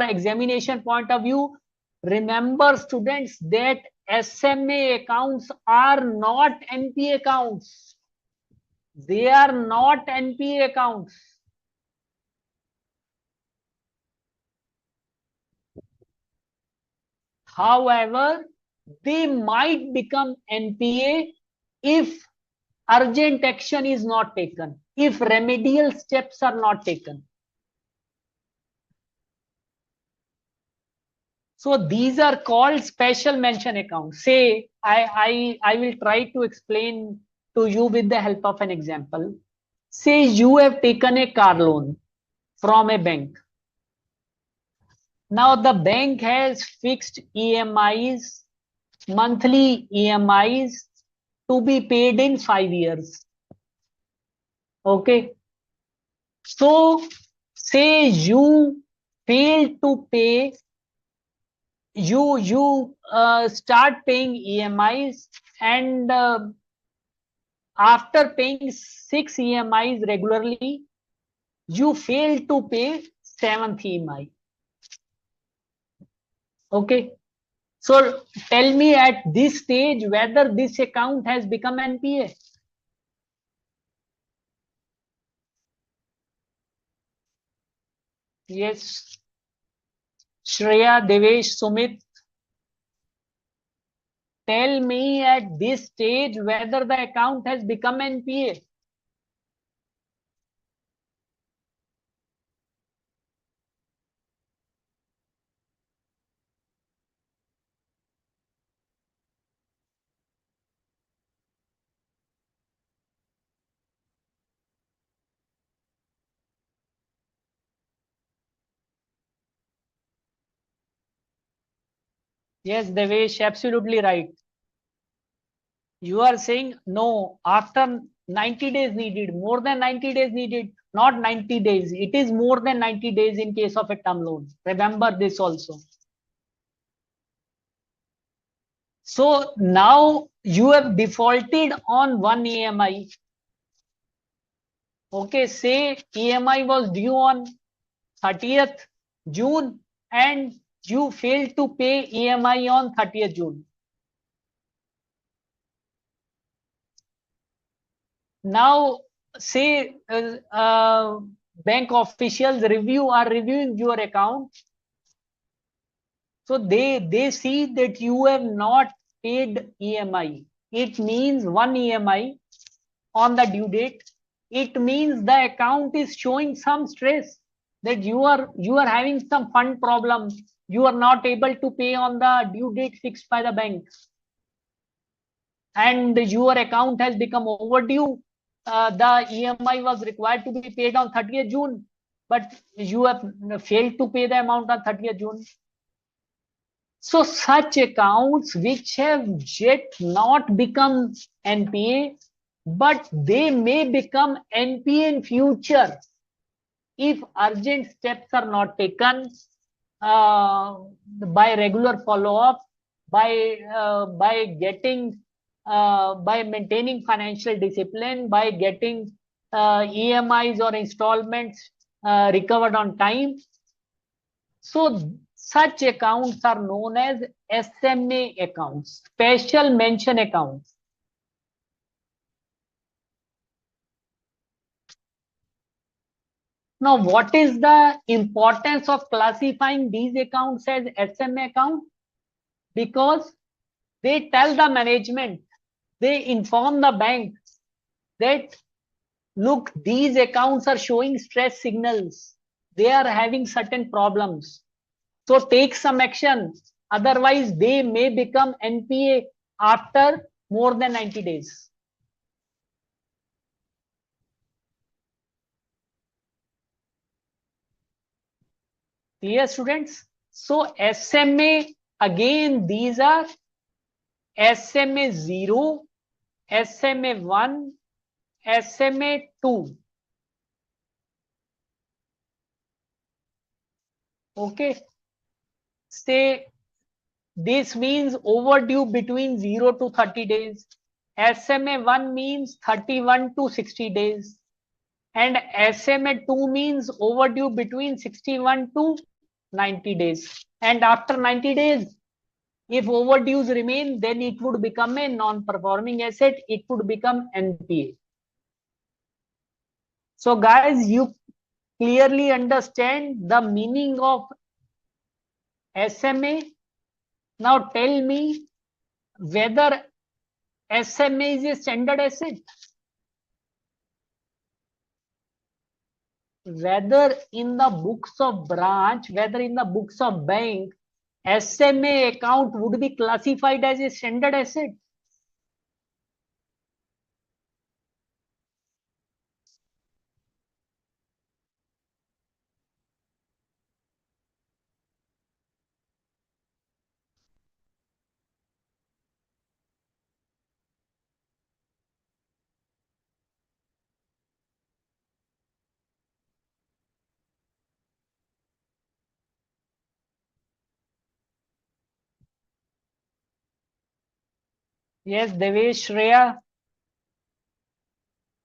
examination point of view. Remember students that SMA accounts are not NPA accounts. They are not NPA accounts. However, they might become NPA if urgent action is not taken, if remedial steps are not taken. So these are called special mention accounts. Say, I will try to explain to you with the help of an example. Say you have taken a car loan from a bank. Now the bank has fixed EMIs, monthly EMIs to be paid in 5 years. Okay. So say you fail to pay, you start paying EMIs, and after paying 6 EMIs regularly, you fail to pay 7th EMI. Okay. So tell me at this stage whether this account has become NPA. Yes. Shreya, Devesh, Sumit, tell me at this stage whether the account has become NPA. Yes, Devesh, absolutely right. You are saying no, after 90 days needed, more than 90 days needed, not 90 days. It is more than 90 days in case of a term loan. Remember this also. So now you have defaulted on one EMI. Okay, say EMI was due on 30th June and you failed to pay EMI on 30th June. Now say bank officials are reviewing your account. So they see that you have not paid EMI. It means one EMI on the due date. It means the account is showing some stress, that you are having some fund problem. You are not able to pay on the due date fixed by the bank, and your account has become overdue. The EMI was required to be paid on 30th June, but you have failed to pay the amount on 30th June. So such accounts which have yet not become NPA, but they may become NPA in future if urgent steps are not taken by regular follow-up, by getting by maintaining financial discipline, by getting EMIs or installments recovered on time. So such accounts are known as SMA accounts, special mention accounts. Now, what is the importance of classifying these accounts as SMA account? Because they tell the management, they inform the bank that, look, these accounts are showing stress signals. They are having certain problems. So take some action. Otherwise, they may become NPA after more than 90 days. Clear, students? So SMA, again, these are SMA 0, SMA 1, SMA 2. Okay. Say this means overdue between 0 to 30 days. SMA 1 means 31 to 60 days. And SMA 2 means overdue between 61 to 90 days. And after 90 days, if overdues remain, then it would become a non-performing asset. It would become NPA. So guys, you clearly understand the meaning of SMA. Now tell me whether SMA is a standard asset. Whether in the books of branch, whether in the books of bank, SMA account would be classified as a standard asset. Yes, Devesh, Shreya,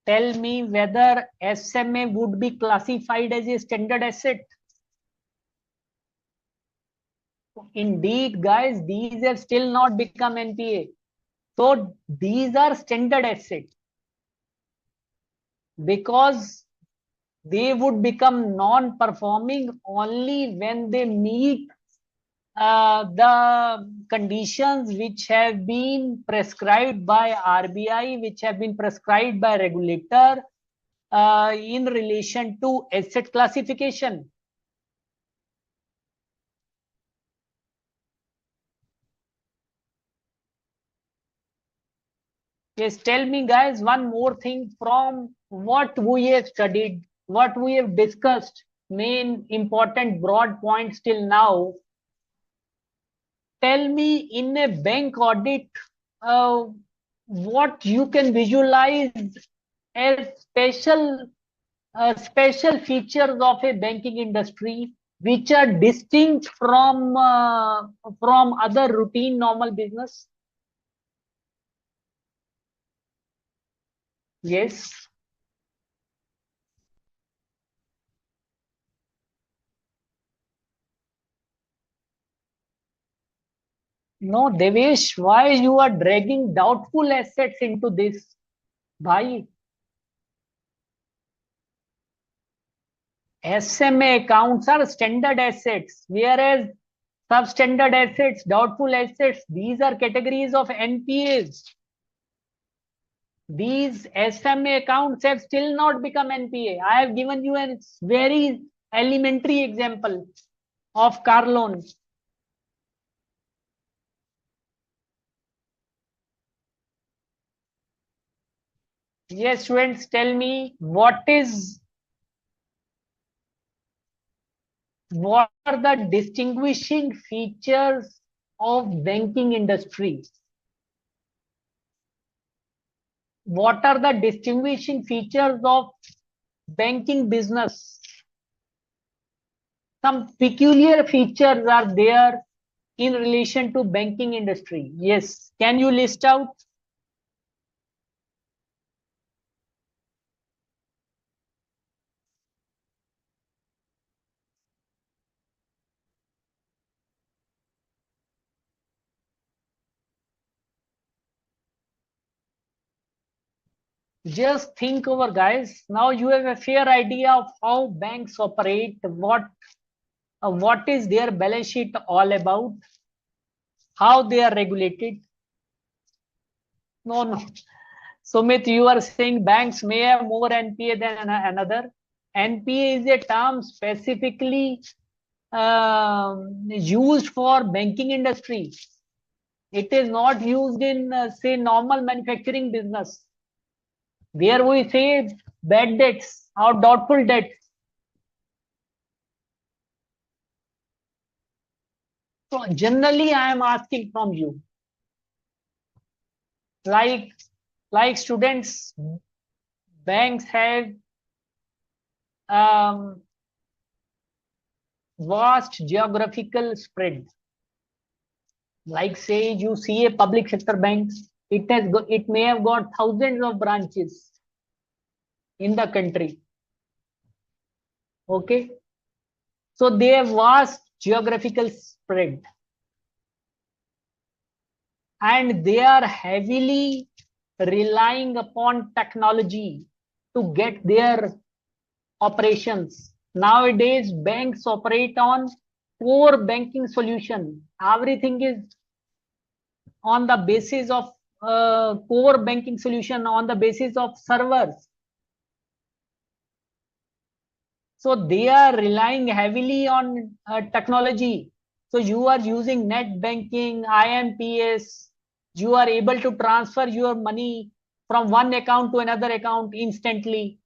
tell me whether SMA would be classified as a standard asset. Indeed, guys, these have still not become NPA. So these are standard assets because they would become non-performing only when they meet the conditions which have been prescribed by RBI, which have been prescribed by regulator in relation to asset classification. Yes, tell me guys one more thing from what we have studied, what we have discussed, main important broad points till now. Tell me in a bank audit, uh, what you can visualize as special features of a banking industry which are distinct from other routine normal business. Yes. No, Devesh, why you are dragging doubtful assets into this? Bhai, SMA accounts are standard assets, whereas substandard assets, doubtful assets, these are categories of NPAs. These SMA accounts have still not become NPA. I have given you a very elementary example of car loan. Yes, students, tell me what are the distinguishing features of banking industry? What are the distinguishing features of banking business? Some peculiar features are there in relation to banking industry. Yes, can you list out? Just think over, guys. Now you have a fair idea of how banks operate, what is their balance sheet all about, how they are regulated. No, no. Sumit, you are saying banks may have more NPA than another. NPA is a term specifically used for banking industry. It is not used in, say, normal manufacturing business. Where we say bad debts or doubtful debts. So generally, I am asking from you, like students, banks have um, vast geographical spread. Like say you see a public sector bank, it may have got thousands of branches in the country. Okay, so they have vast geographical spread, and they are heavily relying upon technology to get their operations. Nowadays, banks operate on core banking solution. Everything is on the basis of core banking solution on the basis of servers. So they are relying heavily on technology. So you are using net banking, IMPS. You are able to transfer your money from one account to another account instantly.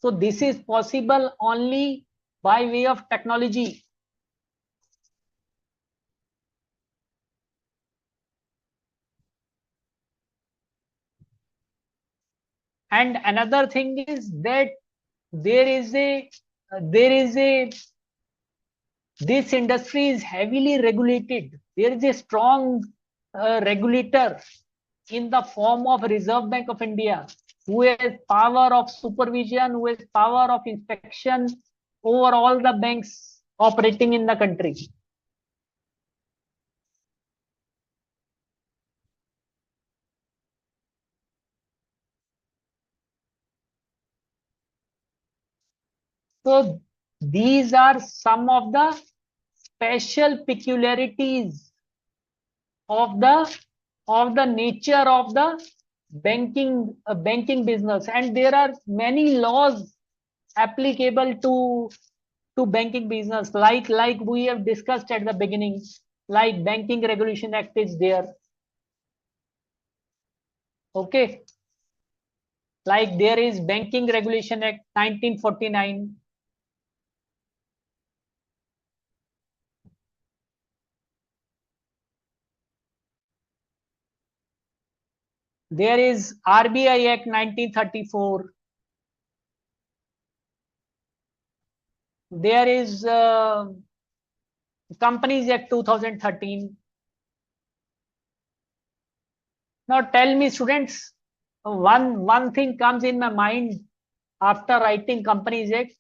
So this is possible only by way of technology. And another thing is that there is a there is a this industry is heavily regulated. There is a strong regulator in the form of Reserve Bank of India, who has power of supervision, who has power of inspection over all the banks operating in the country. So these are some of the special peculiarities of the nature of the banking business, and there are many laws applicable to banking business, like we have discussed at the beginning, like Banking Regulation Act is there. Okay, like there is Banking Regulation Act 1949. There is RBI Act 1934. There is Companies Act 2013. Now tell me, students, one thing comes in my mind after writing Companies Act.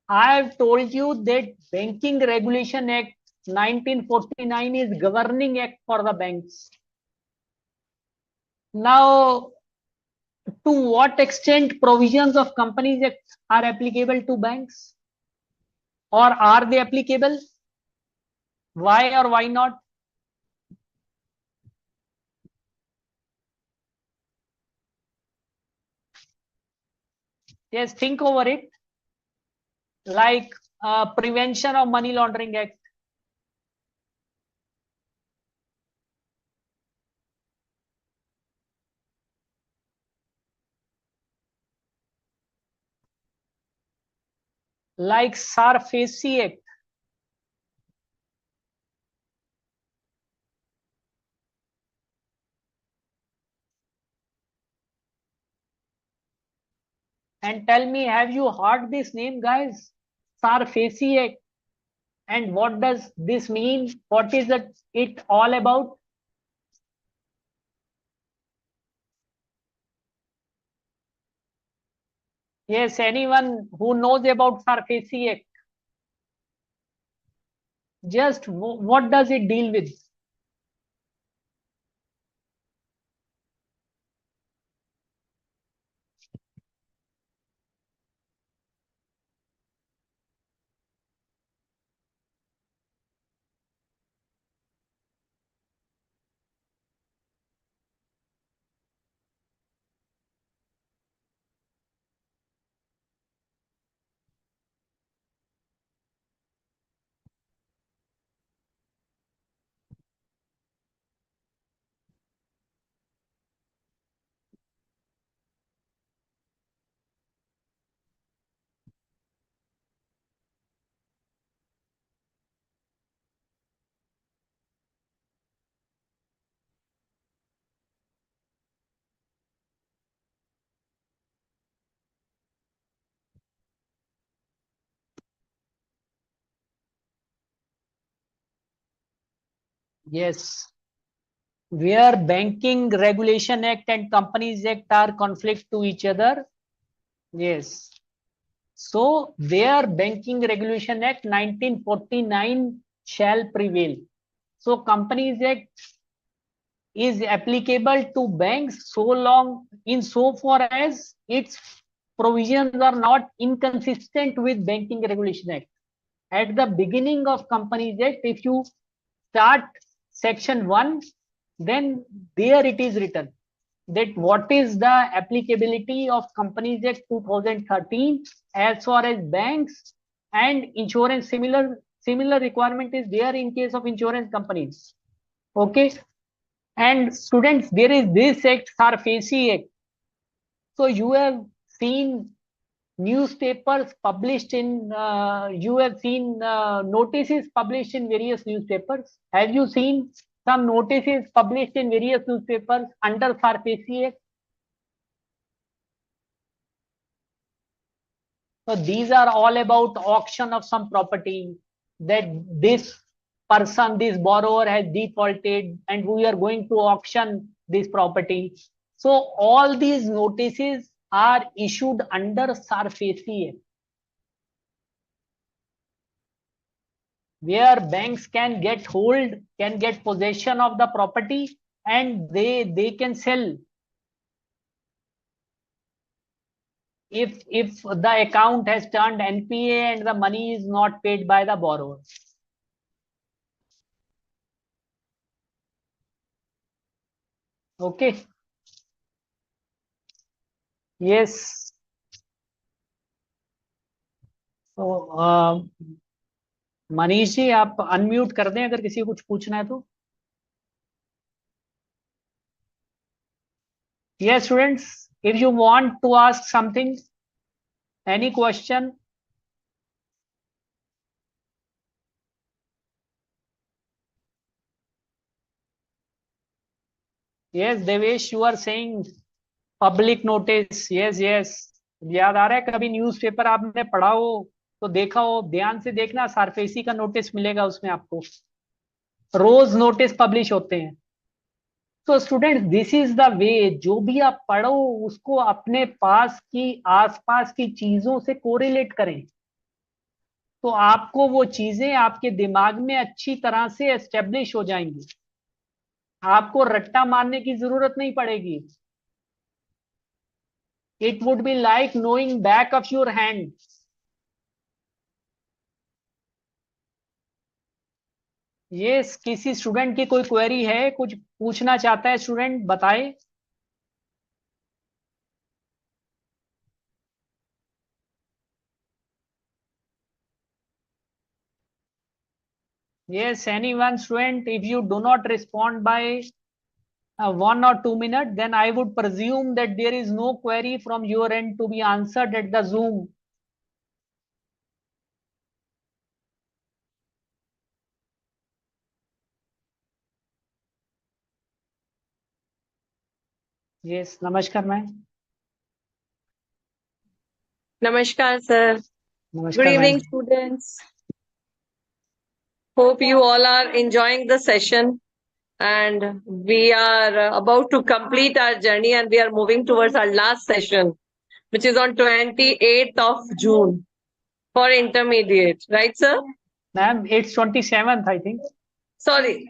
I have told you that Banking Regulation Act 1949 is governing act for the banks. Now, to what extent provisions of Companies Act are applicable to banks? Or are they applicable? Why or why not? Yes, think over it. Like Prevention of Money Laundering Act. Like SARFAESI Act. And tell me, have you heard this name, guys? SARFAESI Act. And what does this mean? What is it all about? Yes, anyone who knows about SARFAESI Act, just what does it deal with? Yes, where Banking Regulation Act and Companies Act are conflict to each other. Yes. So their Banking Regulation Act 1949 shall prevail. So Companies Act is applicable to banks so long in so far as its provisions are not inconsistent with Banking Regulation Act. At the beginning of Companies Act, if you start section 1, then there it is written that what is the applicability of Companies Act 2013 as far as banks and insurance. Similar requirement is there in case of insurance companies. Okay. And students, there is this act, SARFAESI Act. So you have seen newspapers published in, you have seen notices published in various newspapers. Have you seen some notices published in various newspapers under SARFAESI Act? So these are all about auction of some property, that this person, this borrower has defaulted and we are going to auction this property. So all these notices are issued under SARFAESI, where banks can get possession of the property, and they can sell if the account has turned NPA and the money is not paid by the borrower. Okay. Yes. So Manish ji आप unmute कर दें अगर किसी को कुछ पूछना है तो. Yes, students, if you want to ask something, any question. Yes, Devesh, you are saying public notice. Yes, yes. याद आ रहा है कभी न्यूज़पेपर आपने पढ़ा हो तो देखा हो, ध्यान से देखना, सारफेसी का नोटिस मिलेगा उसमें आपको. रोज नोटिस पब्लिश होते हैं. तो student, this is the way. जो भी आप पढ़ो उसको अपने पास की आसपास की चीजों से कोरिलेट करें, तो आपको वो चीजें आपके दिमाग में अच्छी तरह से एस्टेब्लिश हो जाएंगी. आपको रट्टा मारने की जरूरत नहीं पड़ेगी. It would be like knowing back of your hand. ये किसी स्टूडेंट की कोई क्वेरी है, कुछ पूछना चाहता है स्टूडेंट, बताए. Yes, anyone student, if you do not respond by 1 or 2 minutes, then I would presume that there is no query from your end to be answered at the Zoom. Yes, namaskar ma'am. Namaskar, sir. Namaskar, Good evening, ma'am. students. Hope you all are enjoying the session. And we are about to complete our journey, and we are moving towards our last session, which is on 28th of June for intermediate. Right, sir? Ma'am, it's 27th, I think. Sorry.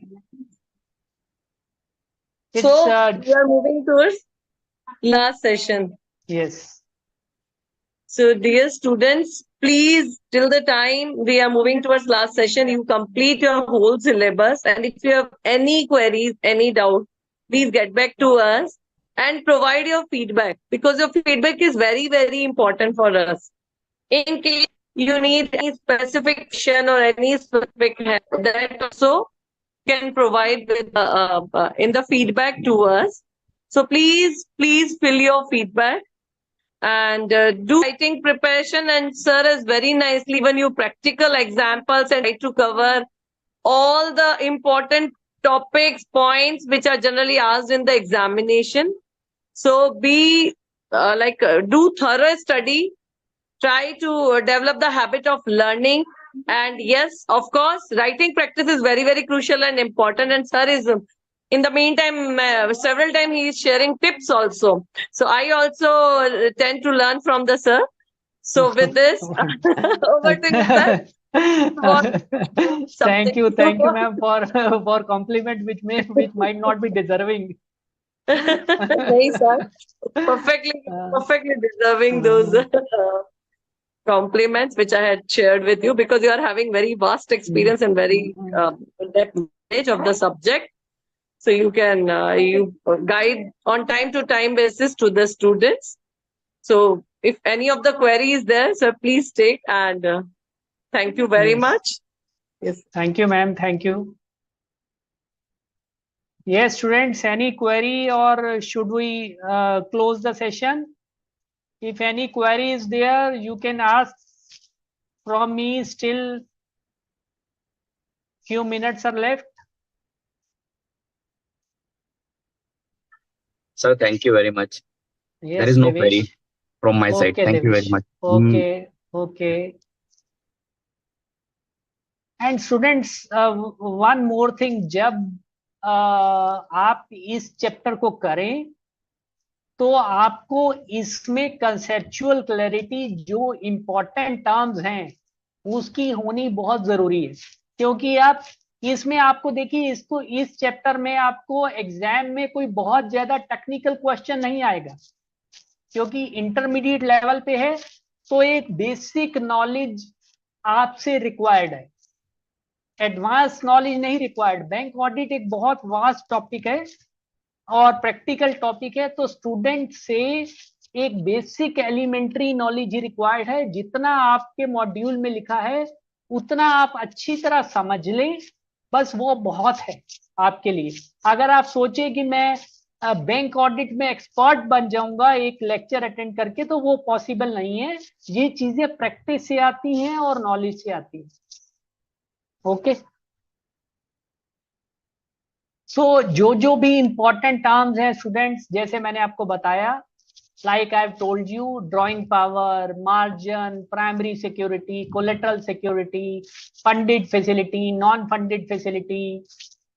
It's, So we are moving towards last session. Yes. So dear students, please, till the time we are moving towards last session, you complete your whole syllabus. And if you have any queries, any doubt, please get back to us and provide your feedback, because your feedback is very, very important for us. In case you need any specific question or any specific help, that also can provide with in the feedback to us. So please fill your feedback and do writing preparation, and sir has very nicely given you practical examples and try to cover all the important topics, points which are generally asked in the examination. So be do thorough study, try to develop the habit of learning, and yes, of course, writing practice is very, very crucial and important, and sir is in the meantime several times he is sharing tips also. So I also tend to learn from the sir. So with this, over to you, sir. Thank you, ma'am, for compliment which might not be deserving. Nahi, sir. Perfectly deserving those compliments which I had shared with you, because you are having very vast experience and very in-depth knowledge of the subject. So you can you guide on time to time basis to the students. So if any of the query is there, so please take, and thank you very much. Yes. Thank you, ma'am. Thank you. Yes, students, any query, or should we close the session? If any query is there, you can ask from me. Still few minutes are left. Sir, thank you very much. Yes, there is no Devesh. query from my side. Thank you very much. Okay, okay. And students, one more thing, जब आप इस chapter को करें तो आपको इसमें conceptual clarity, जो important terms हैं उसकी होनी बहुत जरूरी है। क्योंकि आप इसमें, आपको देखिए, इसको इस चैप्टर में आपको एग्जाम में कोई बहुत ज्यादा टेक्निकल क्वेश्चन नहीं आएगा, क्योंकि इंटरमीडिएट लेवल पे है, तो एक बेसिक नॉलेज आपसे रिक्वायर्ड है, एडवांस नॉलेज नहीं रिक्वायर्ड। बैंक ऑडिट एक बहुत वास्ट टॉपिक है और प्रैक्टिकल टॉपिक है, तो स्टूडेंट से एक बेसिक एलिमेंट्री नॉलेज ही रिक्वायर्ड है। जितना आपके मॉड्यूल में लिखा है उतना आप अच्छी तरह समझ लें, बस वो बहुत है आपके लिए। अगर आप सोचे कि मैं बैंक ऑडिट में एक्सपर्ट बन जाऊंगा एक लेक्चर अटेंड करके, तो वो पॉसिबल नहीं है। ये चीजें प्रैक्टिस से आती हैं और नॉलेज से आती है। ओके, सो जो भी इंपॉर्टेंट टर्म्स हैं स्टूडेंट्स, जैसे मैंने आपको बताया, like I've told you, drawing power, margin, primary security, collateral security, funded facility, non-funded facility,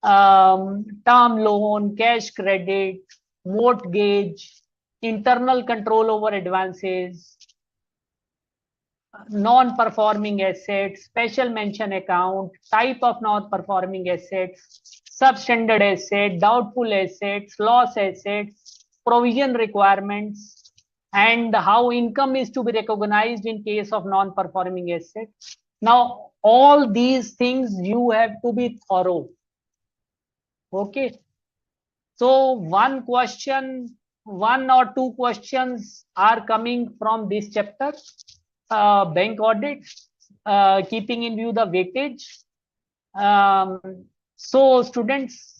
term loan, cash credit, mortgage, internal control over advances, non-performing assets, special mention account, type of non-performing assets, substandard asset, doubtful assets, loss assets, provision requirements, and how income is to be recognized in case of non-performing assets. Now, all these things you have to be thorough. Okay. So one or two questions are coming from this chapter, bank audit, keeping in view the weightage. So students,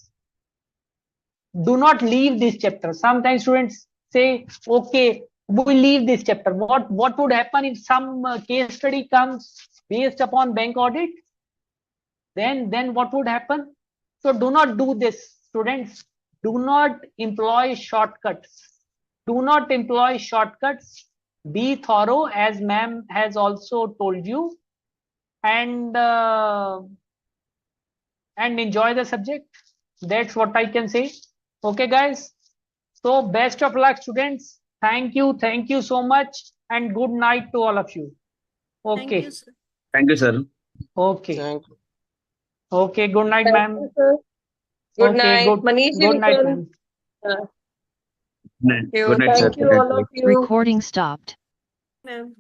do not leave this chapter. Sometimes students say, okay, we leave this chapter. What would happen if some case study comes based upon bank audit? Then what would happen? So do not do this, students. Do not employ shortcuts. Do not employ shortcuts. Be thorough, as ma'am has also told you, and enjoy the subject. That's what I can say. Okay, guys. So best of luck, students. Thank you so much, and good night to all of you. Thank Okay. you, sir. Thank you, sir. Okay. Thank you. Okay. Good night, Thank ma'am. you, sir. Good Okay. night. Good. Manish, Good night, Nitin. ma'am. Good night, sir. Thank you, all of you. Recording stopped. Ma'am.